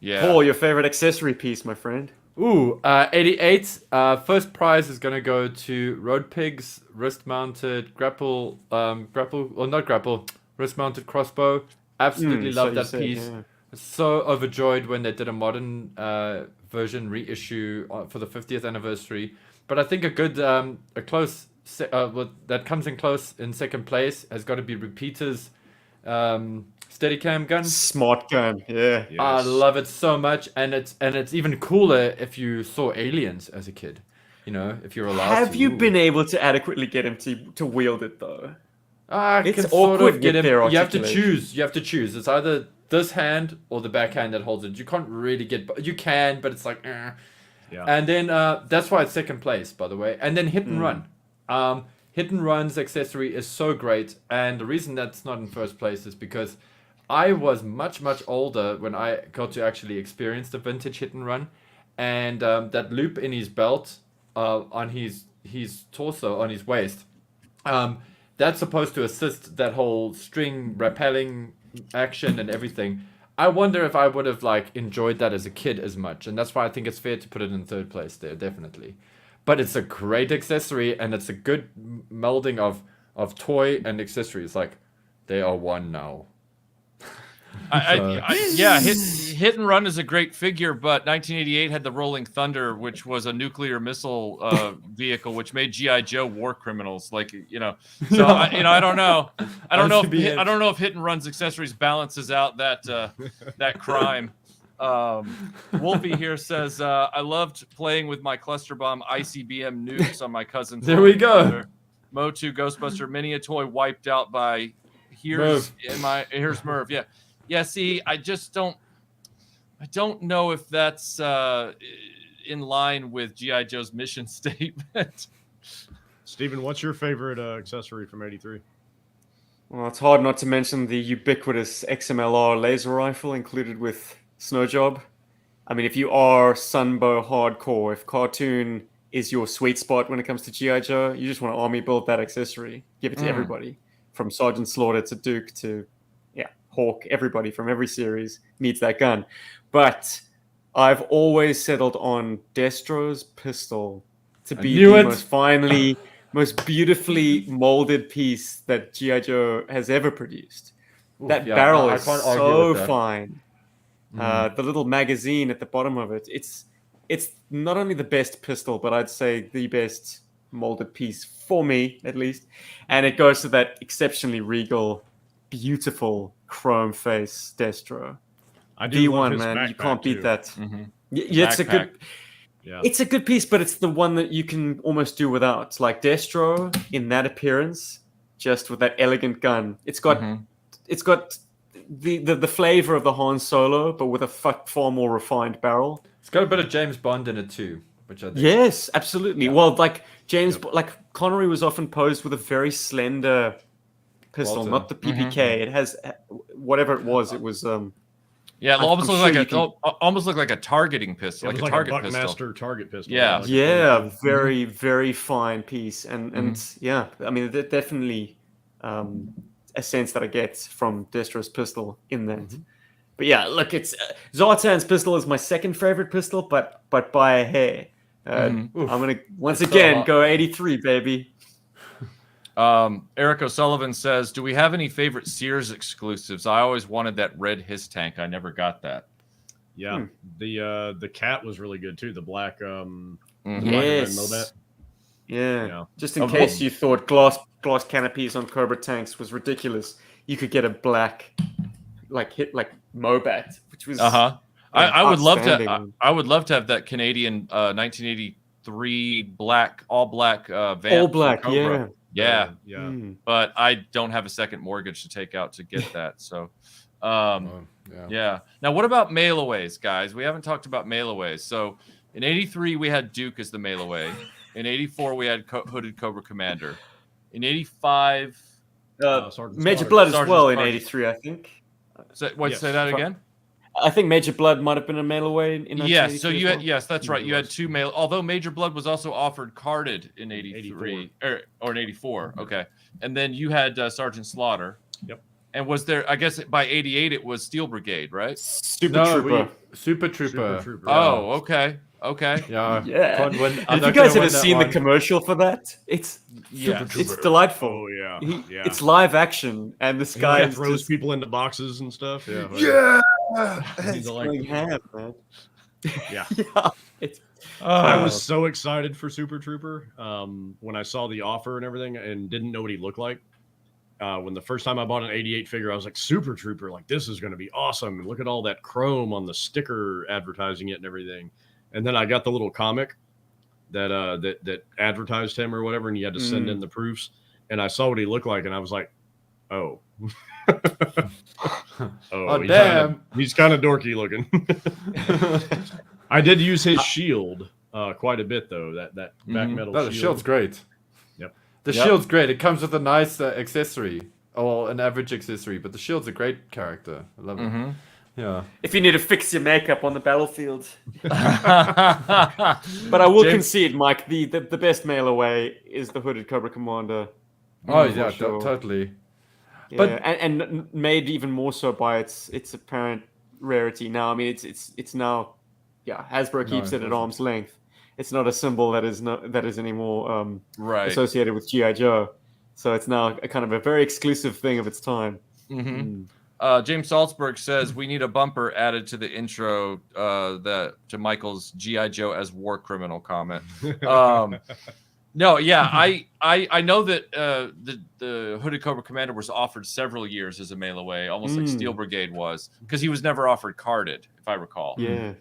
Yeah. Paul, your favorite accessory piece, my friend? 88. First prize is gonna go to Road Pig's wrist-mounted wrist-mounted crossbow. Absolutely love that piece. Yeah. So overjoyed when they did a modern version reissue for the 50th anniversary. But I think a good, that comes in close in second place has got to be Repeater's Steadicam gun. Smart gun, yeah. Yes. I love it so much, and it's even cooler if you saw Aliens as a kid. If you're allowed. Have you been able to adequately get him to wield it though? It's awkward. You have to choose. It's either this hand or the backhand that holds it. You can't really get. You can, but it's like. Yeah. And then that's why it's second place, by the way. And then Hit and Run. Hit and Run's accessory is so great, and the reason that's not in first place is because I was much older when I got to actually experience the vintage Hit and Run, and that loop in his belt, on his torso, on his waist. That's supposed to assist that whole string rappelling action and everything. I wonder if I would have enjoyed that as a kid as much, and that's why I think it's fair to put it in third place there, definitely. But it's a great accessory, and it's a good melding of toy and accessories. They are one now. Hit and Run is a great figure, but 1988 had the Rolling Thunder, which was a nuclear missile vehicle, which made GI Joe war criminals. So I don't know. I don't know if Hit and Run's accessories balances out that crime. Wolfie here says, I loved playing with my cluster bomb ICBM nukes on my cousin's. There we go. Motu Ghostbuster mini, a toy wiped out by here's Merv. Yeah, see, I don't know if that's in line with G.I. Joe's mission statement. Steven, what's your favorite accessory from 83? Well, it's hard not to mention the ubiquitous XMLR laser rifle included with Snow Job. I mean, if you are Sunbow hardcore, if cartoon is your sweet spot when it comes to G.I. Joe, you just want to army build that accessory. Give it to everybody. From Sergeant Slaughter to Duke to Hawk, everybody from every series needs that gun. But I've always settled on Destro's pistol to be knew the it. most beautifully molded piece that GI Joe has ever produced. That Yeah, barrel I is can't argue so with that. fine. The little magazine at the bottom of it, it's not only the best pistol, but I'd say the best molded piece for me, at least. And it goes to that exceptionally regal, beautiful chrome face Destro. I do love D1, his man, you backpack, can't beat too. that. Mm-hmm. Yeah, it's a good. Yeah. It's a good piece, but it's the one that you can almost do without. Like Destro in that appearance, just with that elegant gun. It's got the flavor of the Han Solo, but with a far more refined barrel. It's got a bit of James Bond in it too, which I think. Yes, absolutely. Well, like like Connery was often posed with a very slender pistol, Walter. not the PPK. It has whatever it was. It was Yeah, it almost I'm looked sure like almost looked like a targeting pistol, It was like a target pistol. Buckmaster target pistol. Yeah. Like yeah, very very fine piece, and yeah, I mean, definitely a sense that I get from Destro's pistol in that. But yeah, look, it's Zartan's pistol is my second favorite pistol, but by a hair. I'm gonna once again go 83, baby. Eric O'Sullivan says, "Do we have any favorite Sears exclusives? I always wanted that red Hiss tank. I never got that." Yeah, the cat was really good too. The black Yes. Yeah. Yeah. Just in case you thought glass canopies on Cobra tanks was ridiculous, you could get a black like Mobat, which was I would love to. outstanding. I would love to have that Canadian 1983 all black vamp. All from black, Cobra. Yeah. But I don't have a second mortgage to take out to get that. So, yeah. Now, what about mailaways, guys? We haven't talked about mailaways. So, in '83 we had Duke as the mailaway. In '84 we had Hooded Cobra Commander. In '85, Major Blood as Sergeant well in Slaughter. '83, I think. say Yes. that again. I think Major Blood might have been a mail away in 1983. Yes, so you as had well. yes, that's right. You had two mail. Although Major Blood was also offered carded in '83 or in '84. Okay, and then you had Sergeant Slaughter. Yep. And was there? I guess by '88 it was Steel Brigade, right? Super Trooper. Super Trooper. Oh, okay. Yeah. Yeah. I'm If not you guys gonna ever win that seen the one. commercial for that, it's delightful. Oh yeah. It's live action, and this guy Guy throws people into boxes and stuff. Yeah. He's going ham, man. Yeah. It's I was so excited for Super Trooper when I saw the offer and everything, and didn't know what he looked like. When the first time I bought an '88 figure, I was like, Super Trooper, like this is going to be awesome. And look at all that chrome on the sticker advertising it and everything. And then I got the little comic that that advertised him or whatever, and you had to send in the proofs. And I saw what he looked like, and I was like, oh. Damn. He's kind of dorky looking. I did use his shield quite a bit, though. That back metal No, shield. the shield's great. Yep. The shield's great. It comes with a nice accessory, or an average accessory, but the shield's a great character. I love it. Yeah. if you need to fix your makeup on the battlefield. But I will concede, Mike, the best mail away is the Hooded Cobra Commander. Oh For yeah, sure. totally. Yeah, But- and made even more so by its apparent rarity now. I mean, it's now, Hasbro keeps it at arm's length. It's not a symbol that is anymore Right. associated with GI Joe. So it's now a kind of a very exclusive thing of its time. James Salzberg says we need a bumper added to the intro to Michael's GI Joe as war criminal comment. No, yeah, I know that the Hooded Cobra Commander was offered several years as a mail away, almost like Steel Brigade was, because he was never offered carded, if I recall. Yeah.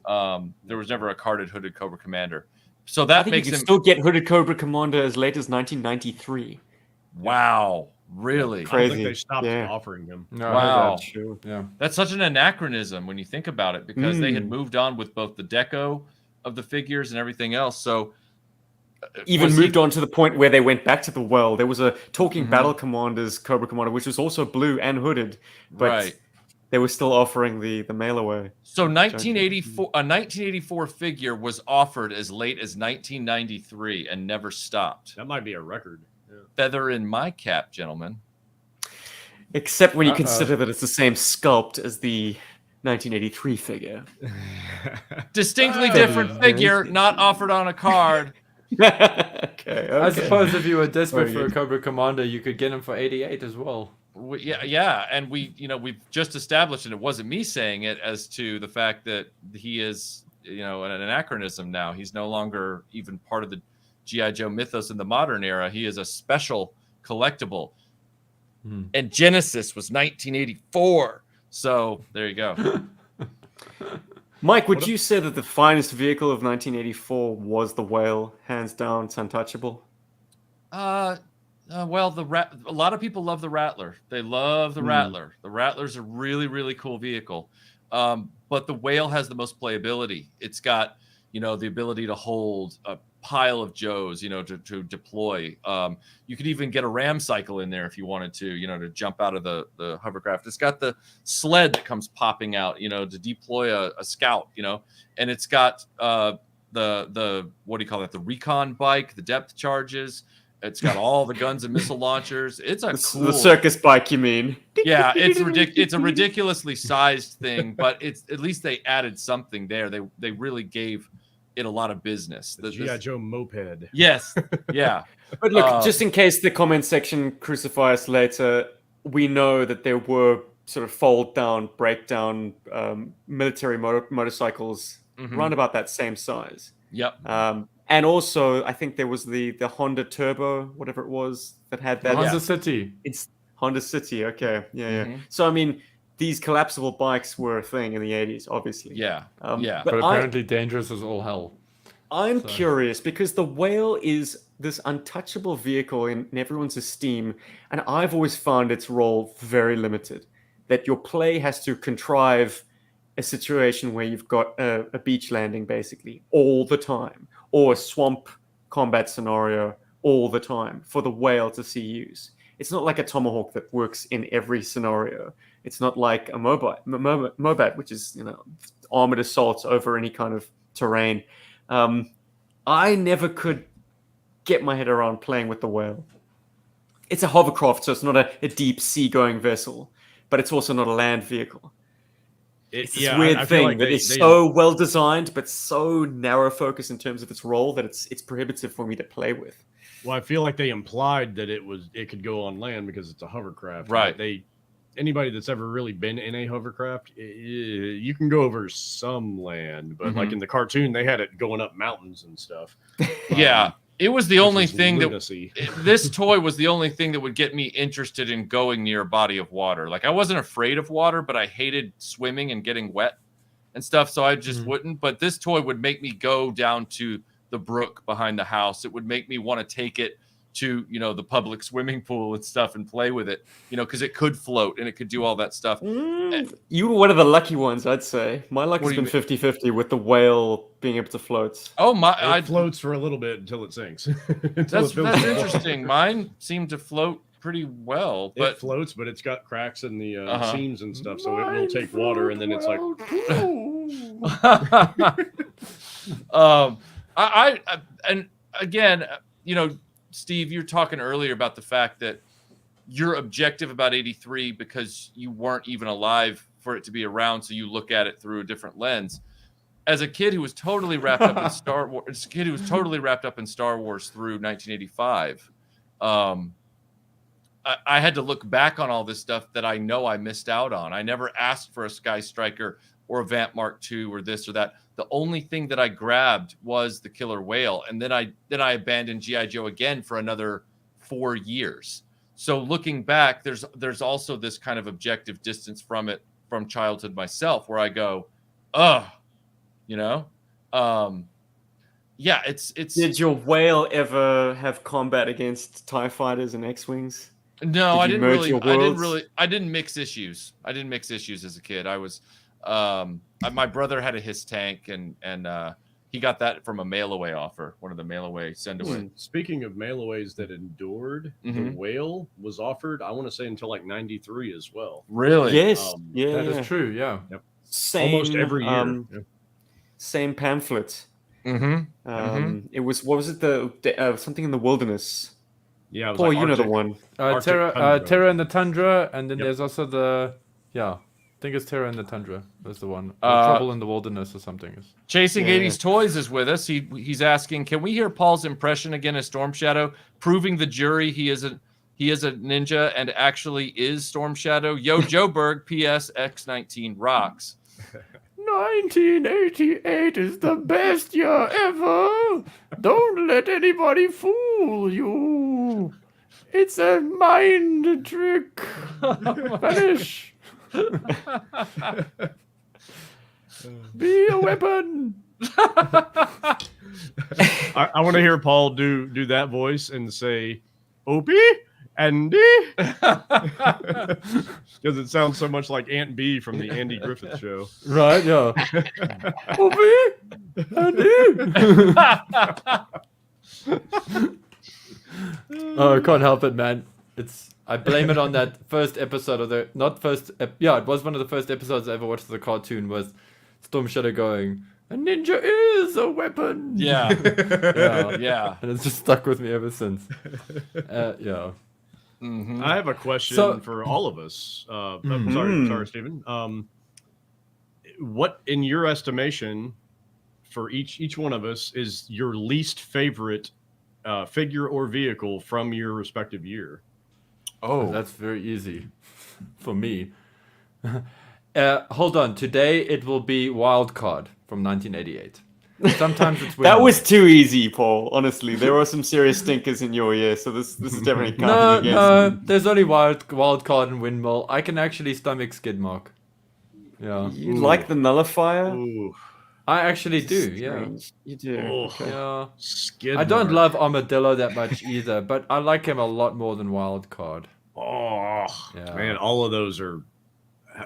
There was never a carded Hooded Cobra Commander, so that I think makes you can him. still get Hooded Cobra Commander as late as 1993. Wow, really? I don't Crazy. think they stopped Yeah. offering him. No, Wow. True. Yeah. That's such an anachronism when you think about it, because they had moved on with both the deco of the figures and everything else. So Even was moved on to the point where they went back to the well. There was a Talking Battle Commanders Cobra Commander, which was also blue and hooded, but Right. they were still offering the mail away. So 1984, a 1984 figure was offered as late as 1993 and never stopped. That might be a record. Yeah. Feather in my cap, gentlemen. Except when you consider that it's the same sculpt as the 1983 figure. Distinctly different figure, not offered on a card. Okay. I suppose if you were desperate Very for a good. Cobra Commander, you could get him for 88 as well. Yeah, and we've just established, and it wasn't me saying it, as to the fact that he is, an anachronism now. He's no longer even part of the GI Joe mythos in the modern era. He is a special collectible, and Genesis was 1984. So there you go. Mike, would you say that the finest vehicle of 1984 was the Whale? Hands down, it's untouchable. Well, a lot of people love the Rattler. They love the Rattler. The Rattler's a really, really cool vehicle. But the Whale has the most playability. It's got, the ability to hold a pile of Joes, to deploy. You could even get a ram cycle in there if you wanted to jump out of the hovercraft. It's got the sled that comes popping out, to deploy a scout, and it's got the what do you call that? The recon bike, the depth charges. It's got all the guns and missile launchers. It's the circus bike, you mean? Yeah, it's a ridiculously sized thing, but at least they added something there. They really gave it a lot of business. The GI Joe moped. Yes, yeah. But look, just in case the comment section crucify us later, we know that there were sort of fold down, breakdown military motorcycles around about that same size. Yep. And also, I think there was the Honda Turbo, whatever it was, that had that. Honda City. It's Honda City. Okay, yeah. So I mean, these collapsible bikes were a thing in the 80s, obviously. Yeah, But apparently dangerous as all hell. I'm curious because the Whale is this untouchable vehicle in everyone's esteem, and I've always found its role very limited. That your play has to contrive a situation where you've got a beach landing basically all the time, or a swamp combat scenario all the time for the Whale to see use. It's not like a Tomahawk that works in every scenario. It's not like a Mobat, which is armored assaults over any kind of terrain. I never could get my head around playing with the Whale. It's a hovercraft, so it's not a deep sea-going vessel, but it's also not a land vehicle. It's this weird thing that is so well designed, but so narrow focused in terms of its role that it's prohibitive for me to play with. Well, I feel like they implied that it could go on land because it's a hovercraft. Right. Anybody that's ever really been in a hovercraft, you can go over some land, but like in the cartoon, they had it going up mountains and stuff. Yeah. It was the only thing lunacy. This toy was the only thing that would get me interested in going near a body of water. Like I wasn't afraid of water, but I hated swimming and getting wet and stuff. So I just wouldn't, but this toy would make me go down to the brook behind the house. It would make me want to take it to, the public swimming pool and stuff and play with it, because it could float and it could do all that stuff. You were one of the lucky ones, I'd say. My luck has been 50-50 with the Whale being able to float. Oh, it floats for a little bit until it sinks. That's interesting. Mine seemed to float pretty well, but it floats, but it's got cracks in the seams and stuff, so it will take water, and then it's like. And again, Steve, you're talking earlier about the fact that you're objective about 83 because you weren't even alive for it to be around, so you look at it through a different lens. As a kid who was totally wrapped up in Star Wars, through 1985, I had to look back on all this stuff that I know I missed out on. I never asked for a Sky Striker or a Vamp Mark II or this or that. The only thing that I grabbed was the Killer Whale, and then I abandoned GI Joe again for another 4 years. So looking back, there's also this kind of objective distance from it from childhood myself, where I go, it's. Did your Whale ever have combat against TIE fighters and X-wings? No, I didn't mix issues. I didn't mix issues as a kid. I was. My brother had a Hiss tank, and he got that from a mail-away offer, one of the mail-away send-away. Speaking of mail-aways that endured, the Whale was offered, I want to say, until like 93 as well. Really? Yes. That is true, yeah. Yep. Almost every year. Same pamphlet. Mm-hmm. It was, what was it, the something in the wilderness? Yeah, it was Paul, like you know the one. Terra in the Tundra, and then there's also the think it's Terror in the Tundra. That's the one. Or Trouble in the Wilderness or something. Chasing 80s Toys is with us. He's asking, can we hear Paul's impression again as Storm Shadow, proving the jury he is a ninja and actually is Storm Shadow? Yo, Joburg, PS X19 rocks. 1988 is the best year ever. Don't let anybody fool you. It's a mind trick. Vanish. Be a weapon. I want to hear Paul do that voice and say, Opie? Andy? Because it sounds so much like Aunt B from the Andy Griffith Show. Right, yeah. Opie? Andy? Oh, I can't help it, man. I blame it on that first episode of it was one of the first episodes I ever watched of the cartoon, was Storm Shadow going, a ninja is a weapon. Yeah. Yeah. And it's just stuck with me ever since. Yeah. Mm-hmm. I have a question for all of us. Sorry, Stephen. What, in your estimation, for each one of us, is your least favorite figure or vehicle from your respective year? Oh, that's very easy for me. Hold on. Today it will be Wildcard from 1988. Sometimes it's That was too easy, Paul. Honestly, there were some serious stinkers in your year, so this is definitely counting against. No, there's only Wildcard and Windmill. I can actually stomach Skidmark. Yeah. You like the Nullifier? Ooh. I actually do. Yeah. You do. Okay. Yeah. Skidmark. I don't love Armadillo that much either, but I like him a lot more than Wildcard. Oh, Yeah. man, all of those are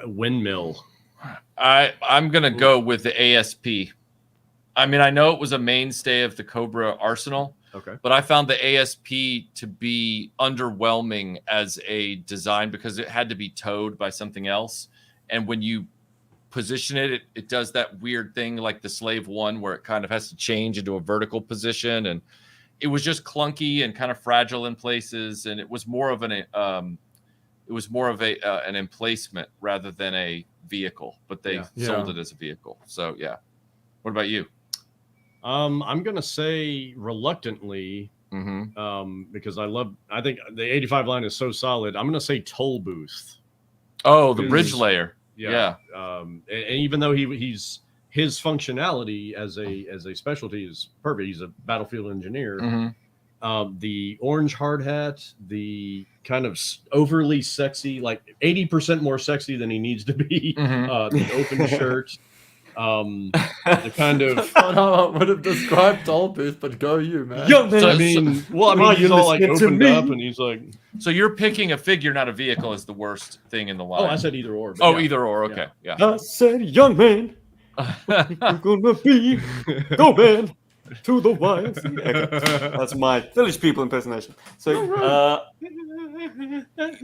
Windmill. I'm gonna go with the ASP. I mean, I know it was a mainstay of the Cobra arsenal, but I found the ASP to be underwhelming as a design because it had to be towed by something else. And when you position it does that weird thing like the Slave One where it kind of has to change into a vertical position. And it was just clunky and kind of fragile in places. And it was more of an emplacement rather than a vehicle, but they sold it as a vehicle. So, yeah. What about you? I'm gonna say reluctantly, because I think the 85 line is so solid. I'm gonna say Toll Booth. Oh, the bridge layer. Yeah. And even though his functionality as a specialty is perfect, he's a battlefield engineer. The orange hard hat, the kind of overly sexy, like 80% more sexy than he needs to be. The open shirt. The kind of I would have described Toll Booth, but go you, man. Young man. He's all like opened up, and he's like. So you're picking a figure, not a vehicle, as the worst thing in the line. Oh, I said either or. Either or. Okay, yeah. I said, young man, you're gonna be go man to the wire. That's my Village People impersonation. So,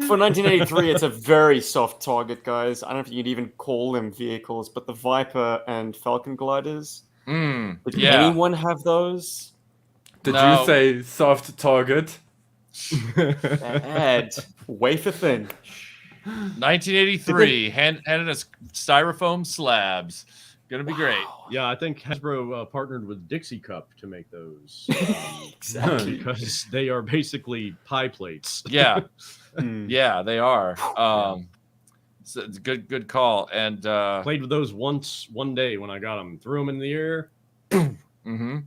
for 1983, it's a very soft target, guys. I don't think you'd even call them vehicles, but the Viper and Falcon gliders. Did anyone have those? Did you say soft target? Bad. Wafer thin. 1983, handed us styrofoam slabs. Gonna be great. Yeah, I think Hasbro partnered with Dixie Cup to make those. Exactly. Because they are basically pie plates. Yeah. Yeah, they are. So it's a good call. And played with those one day when I got them. Threw them in the air.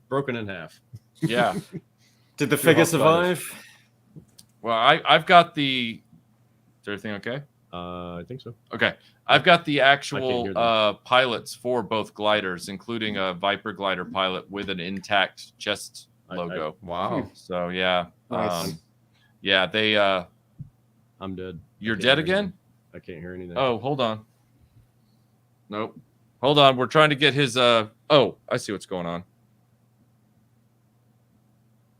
Broken in half. Yeah. Did the figure survive? Well, I've got the. Is everything okay? I think so. Okay. I've got the actual pilots for both gliders, including a Viper glider pilot with an intact chest logo. Wow. So yeah. Nice. Yeah, they I'm dead. You're dead again? I can't hear anything. Oh, hold on. Nope. Hold on. We're trying to get his I see what's going on.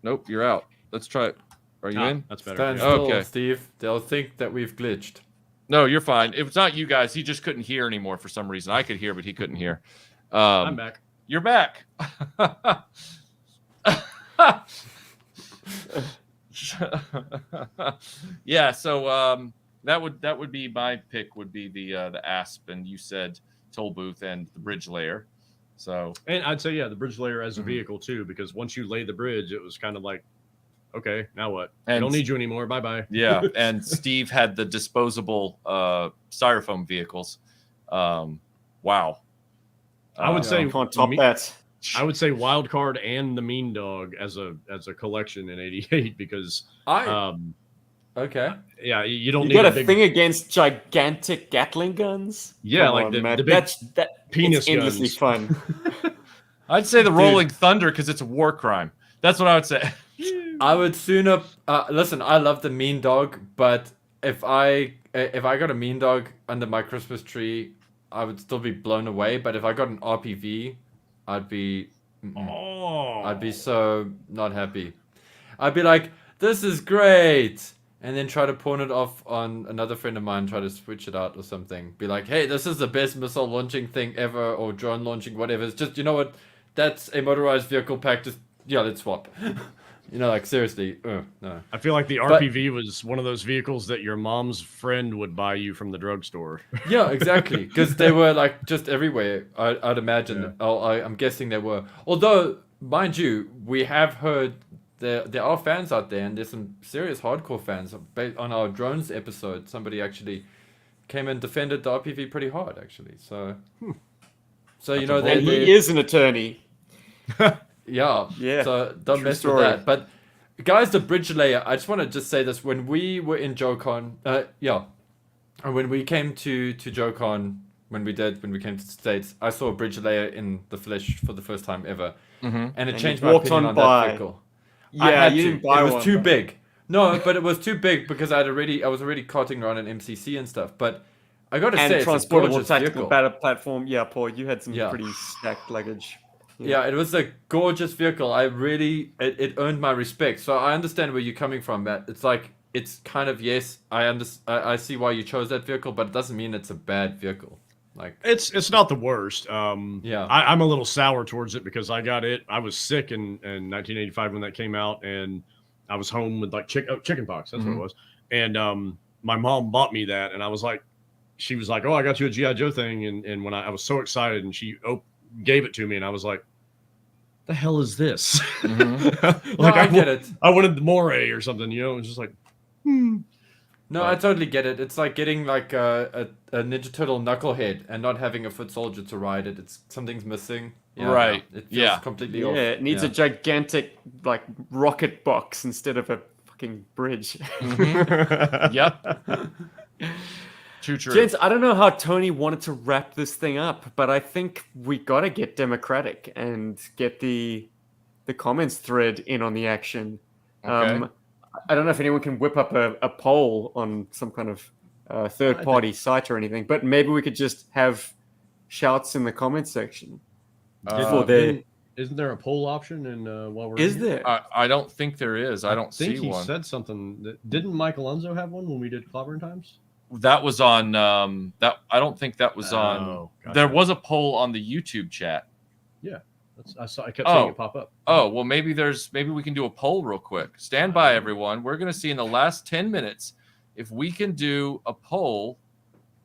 Nope, you're out. Let's try it. Are you in? That's better. Stand Yeah. still, Okay. Steve. They'll think that we've glitched. No, you're fine. It was not you guys. He just couldn't hear anymore for some reason. I could hear, but he couldn't hear. I'm back. You're back. Yeah. So that would be my pick. Would be the Asp, and you said Toll Booth and the bridge layer. So, and I'd say the bridge layer as a vehicle too, because once you lay the bridge, it was kind of like, okay, now what? I don't need you anymore. Bye bye. Yeah, and Steve had the disposable styrofoam vehicles. Wow. I would say can't top that. I would say Wild Card and the Mean Dog as a collection in '88 because okay. Yeah, you don't you need got a big thing against gigantic Gatling guns. Yeah, Come like on, the Matt. big that penis it's endlessly guns. fun. I'd say the Rolling Thunder because it's a war crime. That's what I would say. I would sooner listen. I love the Mean Dog, but if I got a Mean Dog under my Christmas tree, I would still be blown away. But if I got an RPV, I'd be so not happy. I'd be like, this is great, and then try to pawn it off on another friend of mine, try to switch it out or something. Be like, hey, this is the best missile launching thing ever, or drone launching, whatever. It's just, you know what? That's a motorized vehicle pack. Just let's swap. Like seriously, no. I feel like the RPV was one of those vehicles that your mom's friend would buy you from the drugstore. Yeah, exactly. Because they were like just everywhere. I'd imagine. Yeah. I'm guessing they were. Although, mind you, we have heard there are fans out there, and there's some serious hardcore fans. On our drones episode, somebody actually came and defended the RPV pretty hard, actually. So he is an attorney. Yeah. So don't mess with that. But guys, the bridge layer. I just want to say this: when we were in JoeCon, and when we came to JoeCon, when we came to the States, I saw a bridge layer in the flesh for the first time ever, and it changed my opinion on that vehicle. Yeah, you didn't buy one. It was too big. No, but it was too big because I was already carting around an MCC and stuff. But I got to say, it's transportable a gorgeous tactical vehicle. battle platform. Yeah, Paul, you had some pretty stacked luggage. Yeah, it was a gorgeous vehicle. It earned my respect. So I understand where you're coming from, Matt. It's like, it's kind of, yes, I see why you chose that vehicle, but it doesn't mean it's a bad vehicle. Like, it's not the worst. I'm a little sour towards it because I got it. I was sick in 1985 when that came out, and I was home with like chicken pox. That's what it was. And my mom bought me that, and I was like, she was like, "Oh, I got you a GI Joe thing," and when I was so excited, and she gave it to me, and I was like, the hell is this? I get it. I wanted the Moray or something, it was just like, No, I totally get it. It's like getting like a Ninja Turtle knucklehead and not having a foot soldier to ride it. It's something's missing. Right. No, it feels completely off. Yeah, it needs a gigantic like rocket box instead of a fucking bridge. Yep. True. Gents, I don't know how Tony wanted to wrap this thing up, but I think we got to get democratic and get the comments thread in on the action. Okay. I don't know if anyone can whip up a poll on some kind of third-party site or anything, but maybe we could just have shouts in the comment section. Isn't there a poll option? And while we're there? I don't think there is. I don't see he one. Said something. Didn't Mike Alonso have one when we did Clobbering Times? That was on that. I don't think that was on. Gotcha. There was a poll on the YouTube chat. Yeah, I kept seeing it pop up. Oh well, maybe we can do a poll real quick. Stand by, everyone. We're gonna see in the last 10 minutes if we can do a poll.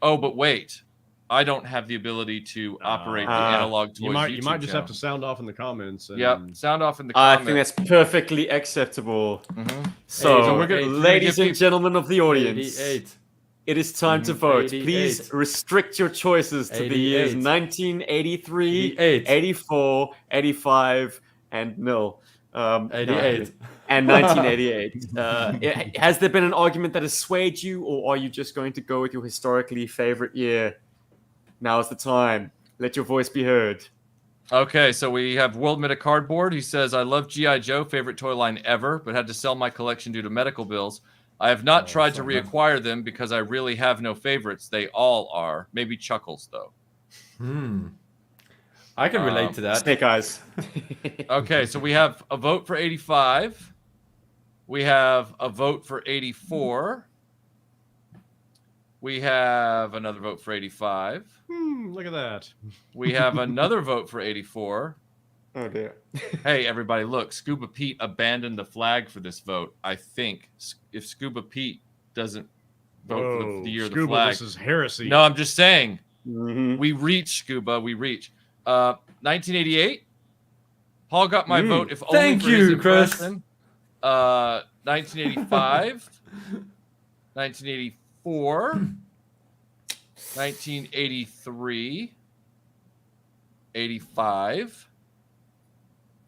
Oh, but wait, I don't have the ability to operate the analog toys. You might just channel. have to sound off in the comments. Yep, sound off in the comments. I think that's perfectly acceptable. Mm-hmm. So, we're gonna ladies and gentlemen of the audience, 88. it is time to vote. 88. Please restrict your choices to the years 1983, 84, 85, and 88. And 1988. Has there been an argument that has swayed you, or are you just going to go with your historically favorite year? Now is the time. Let your voice be heard. Okay, so we have World Meta Cardboard. He says, I love GI Joe, favorite toy line ever, but had to sell my collection due to medical bills. I have not tried to reacquire them because I really have no favorites. They all are. Maybe Chuckles, though. I can relate to that. Snake Eyes. Okay, so we have a vote for 85. We have a vote for 84. We have another vote for 85. Look at that. We have another vote for 84. Oh, dear. Hey, everybody, look. Scuba Pete abandoned the flag for this vote. I think if Scuba Pete doesn't vote for the year of the Scuba, flag. this is heresy. No, I'm just saying. Mhm. We reach, Scuba. We reach. 1988. Paul got my vote. If only Thank for his you, Chris. impression. 1985. 1984. 1983. 85.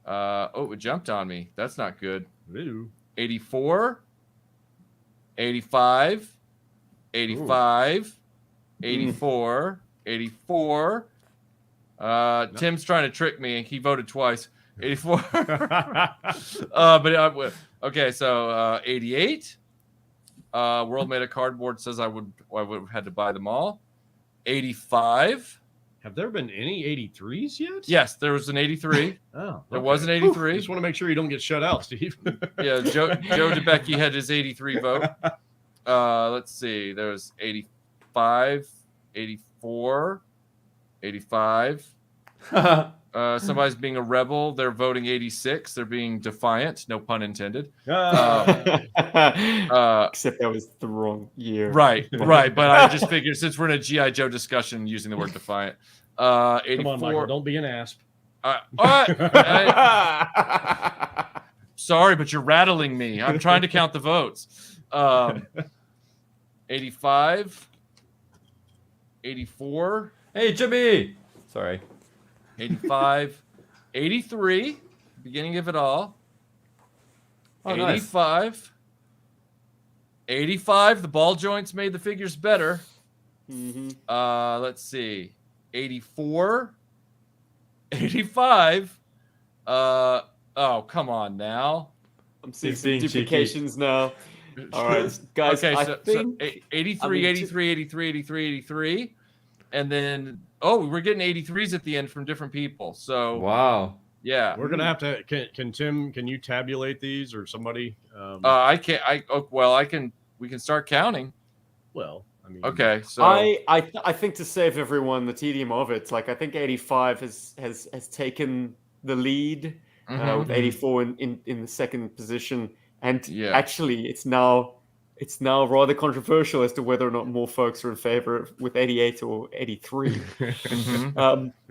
Oh, it jumped on me. That's not good. Ew. 84. 85. 85. 84. 84. Tim's trying to trick me. He voted twice. 84. Okay, so 88. World Made of Cardboard says I would have had to buy them all. 85. Have there been any 83s yet? Yes, there was an 83. Oh, There was an 83. Just want to make sure you don't get shut out, Steve. Yeah, Joe DeBecky had his 83 vote. Let's see. There was 85, 84, 85. Somebody's being a rebel. They're voting 86. They're being defiant. No pun intended. Except that was the wrong year. Right. But I just figured since we're in a GI Joe discussion using the word defiant. 84. Come on, Michael, don't be an asp. Sorry, but you're rattling me. I'm trying to count the votes. 85, 84. Hey, Jimmy. Sorry. 85, 83, beginning of it all. Oh, 85, nice. 85. The ball joints made the figures better. Mhm. Let's see. 84, 85. Oh, come on now. I'm seeing He's some being cheeky. duplications now. All right, guys. Okay, I so think 83, 83, 83, 83, 83. And then, we're getting 83s at the end from different people. So, Wow. yeah. We're gonna have to. Can Tim? Can you tabulate these or somebody? I can't. I can. We can start counting. Well, I mean, Okay, so I think to save everyone the tedium of it, like I think 85 has taken the lead with 84 in the second position, and actually it's now rather controversial as to whether or not more folks are in favor with 88 or 83.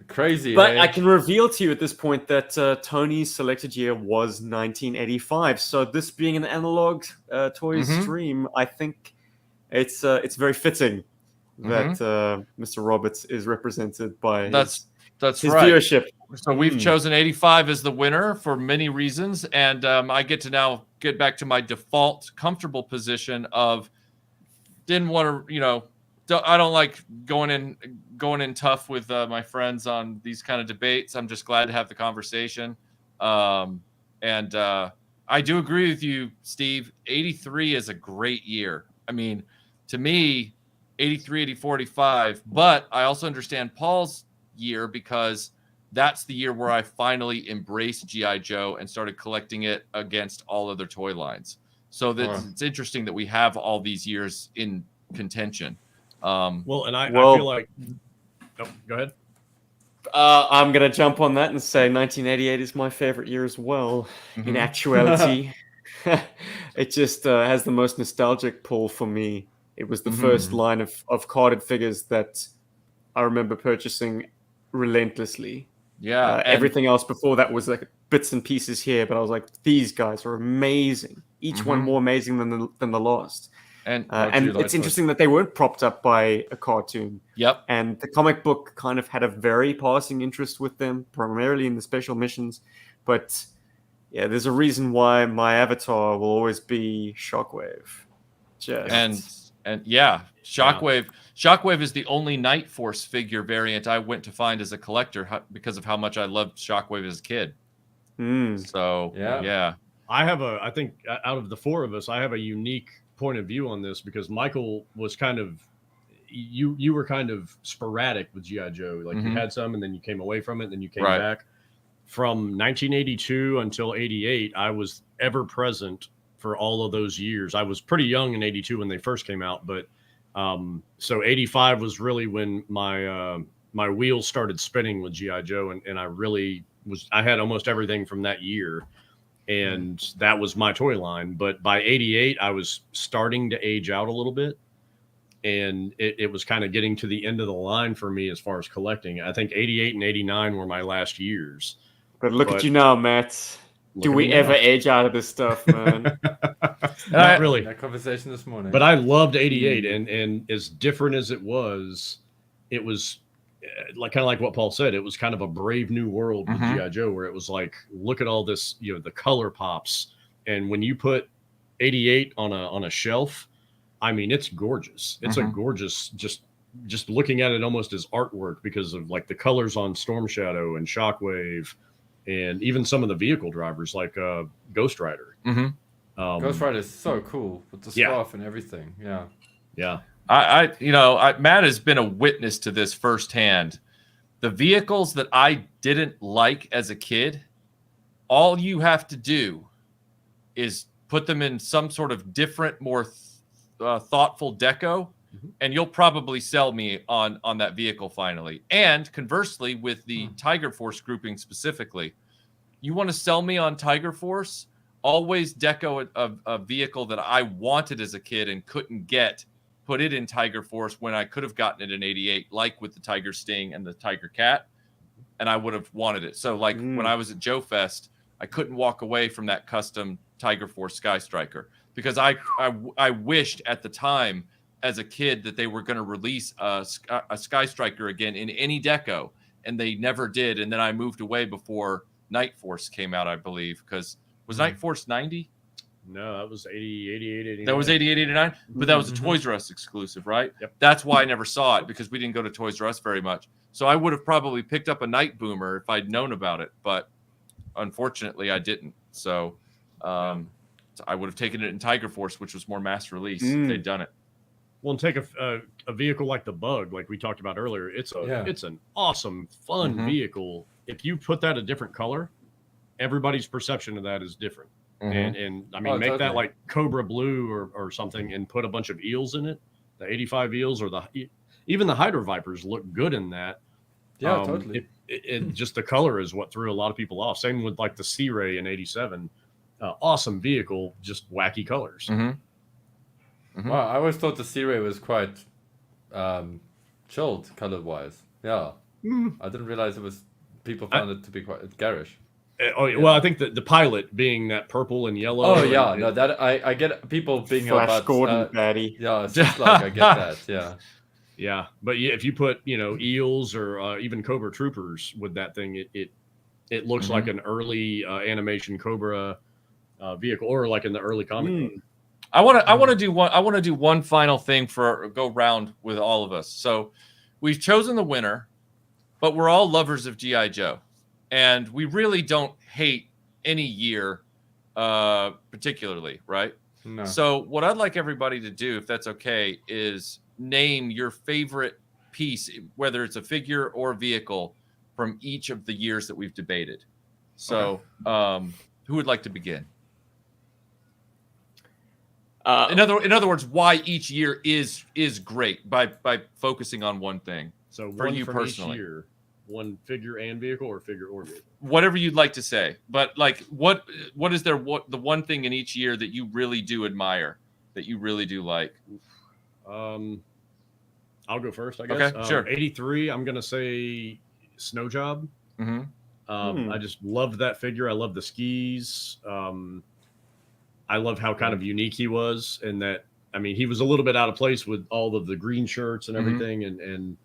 Crazy. But eh? I can reveal to you at this point that Tony's selected year was 1985. So this being an analog toys stream, I think it's very fitting that Mr. Roberts is represented by that's his right. viewership. So we've chosen 85 as the winner for many reasons, and I get to now get back to my default comfortable position of didn't want to, I don't like going in tough with my friends on these kind of debates. I'm just glad to have the conversation, and I do agree with you, Steve. 83 is a great year. I mean, to me, 83, 84, 85, but I also understand Paul's year because that's the year where I finally embraced GI Joe and started collecting it against all other toy lines. So it's interesting that we have all these years in contention. I feel like. Oh, go ahead. I'm gonna jump on that and say 1988 is my favorite year as well. In actuality, it just has the most nostalgic pull for me. It was the first line of carded figures that I remember purchasing relentlessly. Yeah, everything else before that was like bits and pieces here, but I was like, these guys are amazing. Each one more amazing than the last. And it's interesting that they weren't propped up by a cartoon. Yep. And the comic book kind of had a very passing interest with them, primarily in the special missions. But yeah, there's a reason why my avatar will always be Shockwave. And yeah, Shockwave. Shockwave is the only Night Force figure variant I went to find as a collector because of how much I loved Shockwave as a kid. So yeah. I think out of the four of us, I have a unique point of view on this because Michael was kind of, you were kind of sporadic with GI Joe. Like you had some, and then you came away from it, and then you came back. From 1982 until 88, I was ever present for all of those years. I was pretty young in 82 when they first came out, but so 85 was really when my wheels started spinning with GI Joe, and I had almost everything from that year, and that was my toy line. But by 88, I was starting to age out a little bit. and it was kind of getting to the end of the line for me as far as collecting. I think 88 and 89 were my last years. But look at you now, Matt. Do we ever age out of this stuff, man? Not really. That conversation this morning. But I loved 88, and as different as it was like kind of like what Paul said. It was kind of a brave new world with GI Joe, where it was like, look at all this, the color pops, and when you put 88 on a shelf, I mean, it's gorgeous. It's a gorgeous, just looking at it almost as artwork because of like the colors on Storm Shadow and Shockwave. And even some of the vehicle drivers, like Ghost Rider. Ghost Rider is so cool with the scarf and everything. Yeah. Matt has been a witness to this firsthand. The vehicles that I didn't like as a kid, all you have to do is put them in some sort of different, more thoughtful deco, and you'll probably sell me on that vehicle finally. And conversely, with the Tiger Force grouping specifically, you want to sell me on Tiger Force, always deco a vehicle that I wanted as a kid and couldn't get, put it in Tiger Force when I could have gotten it in 88, like with the Tiger Sting and the Tiger Cat, and I would have wanted it. So like when I was at Joe Fest, I couldn't walk away from that custom Tiger Force Sky Striker because I wished at the time as a kid that they were going to release a Sky Striker again in any deco, and they never did. And then I moved away before Night Force came out, I believe, because was Night Force 90? No, that was 88, 89. That was 88, 89? But that was a Toys R Us exclusive, right? Yep. That's why I never saw it, because we didn't go to Toys R Us very much. So I would have probably picked up a Night Boomer if I'd known about it, but unfortunately I didn't. So I would have taken it in Tiger Force, which was more mass release if they'd done it. Well, and take a vehicle like the Bug, like we talked about earlier. It's an awesome, fun vehicle. If you put that a different color, everybody's perception of that is different. And I mean, make that like Cobra Blue or something, and put a bunch of eels in it. The 85 eels or even the Hydro Vipers look good in that. Yeah, totally. It just the color is what threw a lot of people off. Same with like the Sea Ray in 87. Awesome vehicle, just wacky colors. Wow, I always thought the Sea Ray was quite chilled color-wise. Yeah. I didn't realize it was, people found it to be quite garish. Well, I think that the pilot being that purple and yellow. Oh, yeah. No, that I get people being Flash about... Gordon Patty. Yeah, it's just like, I get that, yeah. Yeah, but if you put, eels or even Cobra Troopers with that thing, it looks like an early animation Cobra vehicle, or like in the early comic book. I want to do one final thing for go round with all of us. So we've chosen the winner, but we're all lovers of GI Joe, and we really don't hate any year particularly, right? No. So what I'd like everybody to do, if that's okay, is name your favorite piece, whether it's a figure or vehicle, from each of the years that we've debated. So who would like to begin? In other words, why each year is great by focusing on one thing. So for one you from personally, each year, one figure and vehicle, or figure or vehicle. Whatever you'd like to say, but like what is there? What the one thing in each year that you really do admire, that you really do like? I'll go first, I guess. Okay, sure. 83. I'm gonna say Snow Job. I just loved that figure. I love the skis. I love how kind of unique he was, and that, I mean, he was a little bit out of place with all of the green shirts and everything, and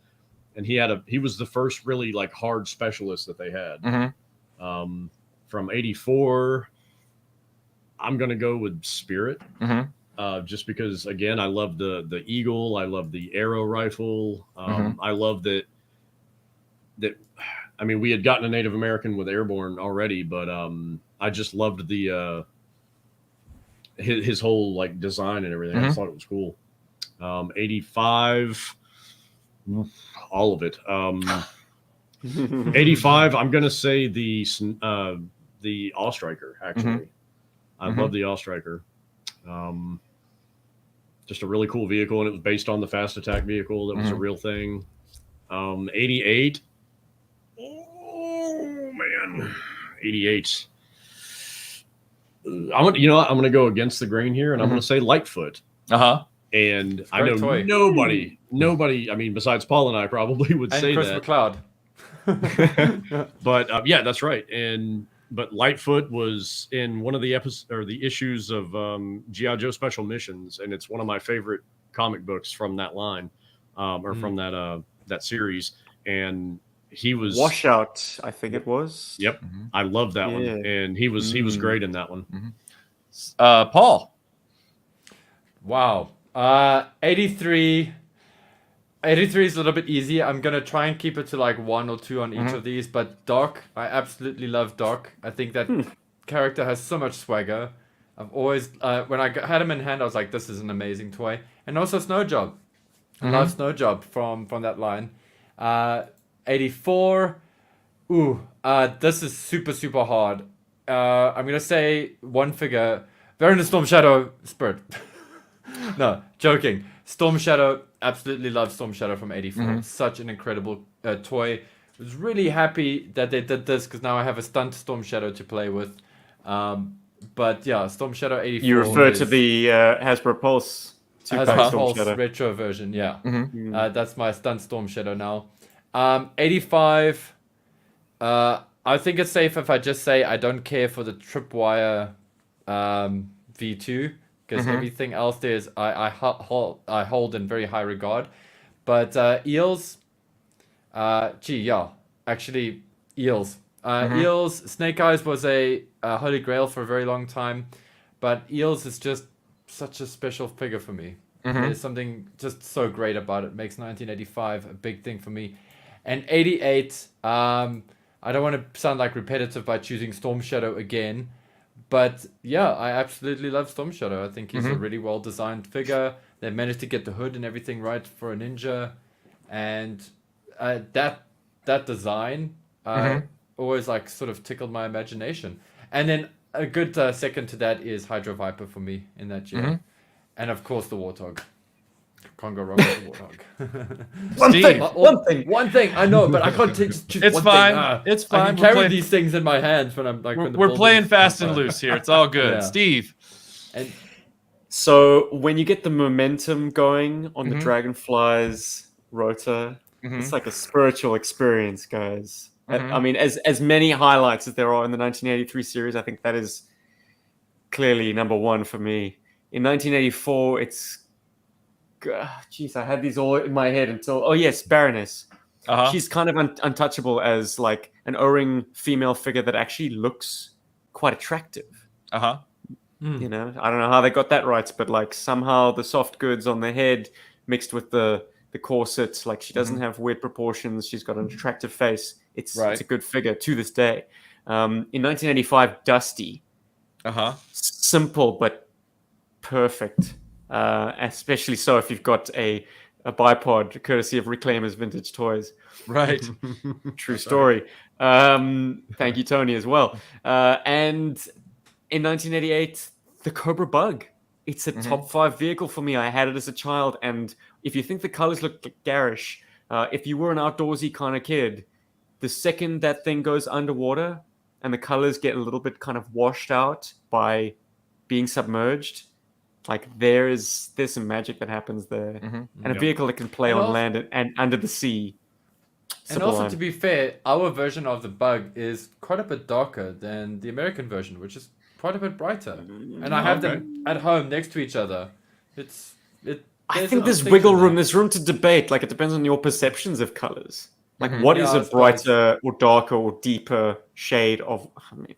he was the first really like hard specialist that they had. From 84, I'm gonna go with Spirit, just because, again, I love the eagle, I love the arrow rifle, I love that. I mean, we had gotten a Native American with Airborne already, but I just loved the his whole like design and everything. I thought it was cool. 85, all of it. 85, I'm gonna say the All Striker. Actually, I love the All Striker. Just a really cool vehicle, and it was based on the Fast Attack vehicle. That was a real thing. 88. Oh man, 88. I'm gonna go against the grain here, and I'm gonna say Lightfoot. And I Great know toy. nobody, I mean, besides Paul and I probably would And say Chris that. McLeod. But yeah, that's right. But Lightfoot was in one of the episodes or the issues of GI Joe Special Missions, and it's one of my favorite comic books from that line, or from that series. And he was Washout, I think it was. Yep, I love that one, and he was great in that one. Paul. Wow. 83. 83 is a little bit easy. I'm gonna try and keep it to like 1 or 2 on each of these. But Doc, I absolutely love Doc. I think that character has so much swagger. I've always, when I had him in hand, I was like, this is an amazing toy. And also Snowjob. I love Snowjob from that line. 84. This is super hard. I'm gonna say one figure. Baroness Storm Shadow Spirit. No, joking. Storm Shadow, absolutely love Storm Shadow from 84. Such an incredible toy. Was really happy that they did this because now I have a stunt Storm Shadow to play with. But yeah, Storm Shadow 84. You refer to the Hasbro Pulse. Hasbro Storm Pulse Shadow. retro version, yeah. That's my stunt Storm Shadow now. 85. I think it's safe if I just say I don't care for the Tripwire V2. Because everything else there is I hold in very high regard. But Eels, actually Eels. Eels, Snake Eyes was a holy grail for a very long time. But Eels is just such a special figure for me. There's something just so great about it. Makes 1985 a big thing for me. And 88, I don't want to sound like repetitive by choosing Storm Shadow again. But yeah, I absolutely love Storm Shadow. I think he's a really well designed figure. They managed to get the hood and everything right for a ninja, and that design always like sort of tickled my imagination. And then a good second to that is Hydro Viper for me in that year, and of course the Warthog. Can't go wrong with the Warthog. One thing. I know, but I can't just choose It's one fine. thing. It's fine. I can We're carry playing- these things in my hands when I'm like. When the We're building's playing on fast and fire. loose here. It's all good. Yeah. Steve. And So when you get the momentum going on the Dragonfly's rotor, it's like a spiritual experience, guys. I mean, as many highlights as there are in the 1983 series, I think that is clearly number one for me. In 1984, it's... Jeez, I had these all in my head until... Oh, yes, Baroness. She's kind of untouchable as like an O-ring female figure that actually looks quite attractive. You know, I don't know how they got that right, but like somehow the soft goods on the head mixed with the corset, like she doesn't have weird proportions. She's got an attractive face. It's a good figure to this day. In 1985, Dusty. Simple but perfect. Especially so if you've got a bipod courtesy of Reclaimers Vintage Toys. Right. True story. Thank you, Tony, as well. And in 1988, the Cobra Bug. It's a top 5 vehicle for me. I had it as a child. And if you think the colors look garish, if you were an outdoorsy kind of kid, the second that thing goes underwater and the colors get a little bit kind of washed out by being submerged, like there's some magic that happens there. And a vehicle that can play on land and under the sea. And also, to be fair, our version of the Bug is quite a bit darker than the American version, which is quite a bit brighter. And I have them at home next to each other. I think there's wiggle room. There's room to debate. Like, it depends on your perceptions of colors. Like, what is a brighter or darker or deeper shade of... I mean,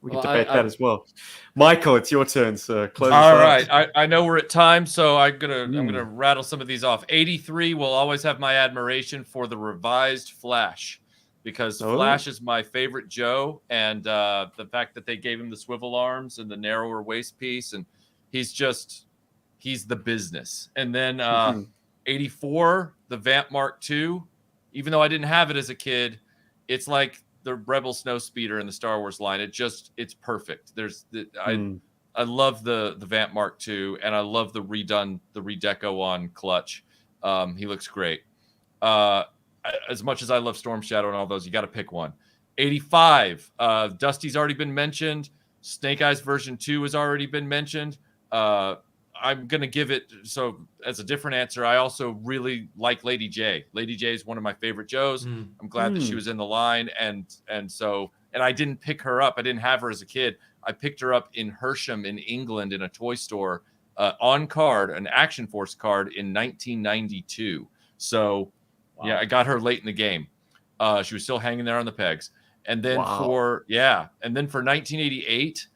we can debate that as well. Michael, it's your turn, sir. Close All right. I know we're at time, so I'm gonna rattle some of these off. 83 will always have my admiration for the revised Flash, because Flash is my favorite Joe, and the fact that they gave him the swivel arms and the narrower waist piece, and he's the business. And then 84, the Vamp Mark II, even though I didn't have it as a kid, it's like the Rebel Snowspeeder in the Star Wars line. It's perfect. I love the Vamp Mark II, and I love the redeco on Clutch. He looks great. As much as I love Storm Shadow and all those, you got to pick one. 85, Dusty's already been mentioned. Snake Eyes version 2 has already been mentioned. I'm gonna give it as a different answer. I also really like Lady J. Lady J is one of my favorite Joes. I'm glad that she was in the line, and I didn't pick her up. I didn't have her as a kid. I picked her up in Hersham in England in a toy store on card, an Action Force card in 1992. So yeah, I got her late in the game. She was still hanging there on the pegs. And then for 1988,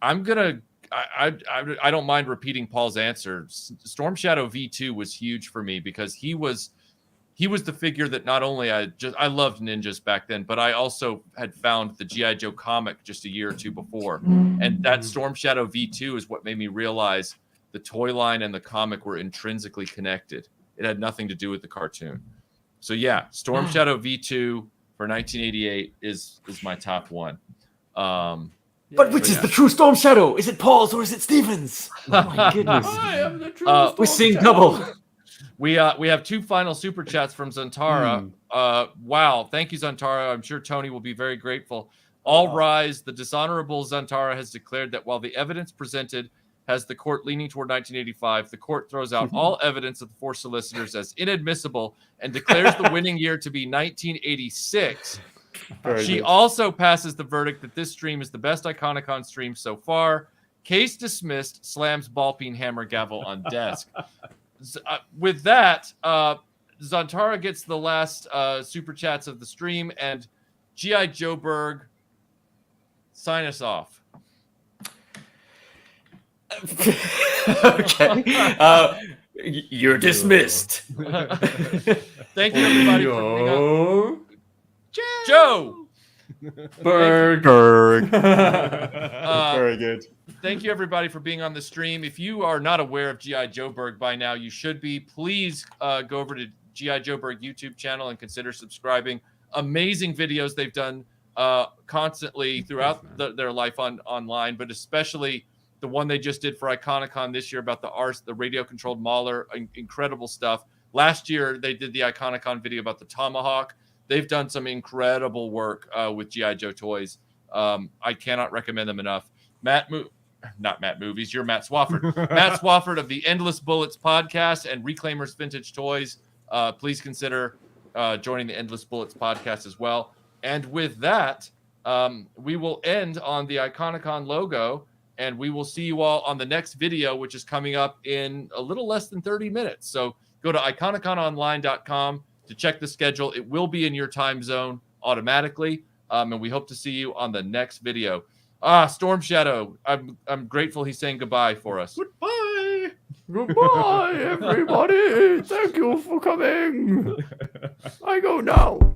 I don't mind repeating Paul's answer. Storm Shadow V2 was huge for me because he was the figure that not only I loved ninjas back then, but I also had found the GI Joe comic just a year or two before, and that Storm Shadow V2 is what made me realize the toy line and the comic were intrinsically connected. It had nothing to do with the cartoon. So yeah, Storm Shadow V2 for 1988 is my top one. But which is the true Storm Shadow? Is it Paul's or is it Steven's? Oh my goodness! I am the true We're seeing double. We have two final super chats from Zantara. Wow, thank you, Zantara. I'm sure Tony will be very grateful. All rise. The dishonorable Zantara has declared that while the evidence presented has the court leaning toward 1985, the court throws out all evidence of the four solicitors as inadmissible and declares the winning year to be 1986. She also passes the verdict that this stream is the best Iconicon stream so far. Case dismissed. Slams ball peen hammer gavel on desk. With that, Zantara gets the last super chats of the stream, and GI Joburg, sign us off. Okay. You're dismissed. Thank you, everybody, for being on. Joe! Berg. Very good. Thank you, everybody, for being on the stream. If you are not aware of GI Joburg by now, you should be. Please go over to GI Joburg YouTube channel and consider subscribing. Amazing videos they've done constantly throughout their life online, but especially the one they just did for Iconicon this year about the radio-controlled Mauler. Incredible stuff. Last year, they did the Iconicon video about the Tomahawk. They've done some incredible work with GI Joe toys. I cannot recommend them enough. Not Matt Movies. You're Matt Swafford. Matt Swafford of the Endless Bullets podcast and Reclaimers Vintage Toys. Please consider joining the Endless Bullets podcast as well. And with that, we will end on the Iconicon logo, and we will see you all on the next video, which is coming up in a little less than 30 minutes. So go to iconicononline.com to check the schedule. It will be in your time zone automatically, and we hope to see you on the next video. Storm Shadow, I'm grateful he's saying goodbye for us. Goodbye. Goodbye, everybody. Thank you for coming. I go now.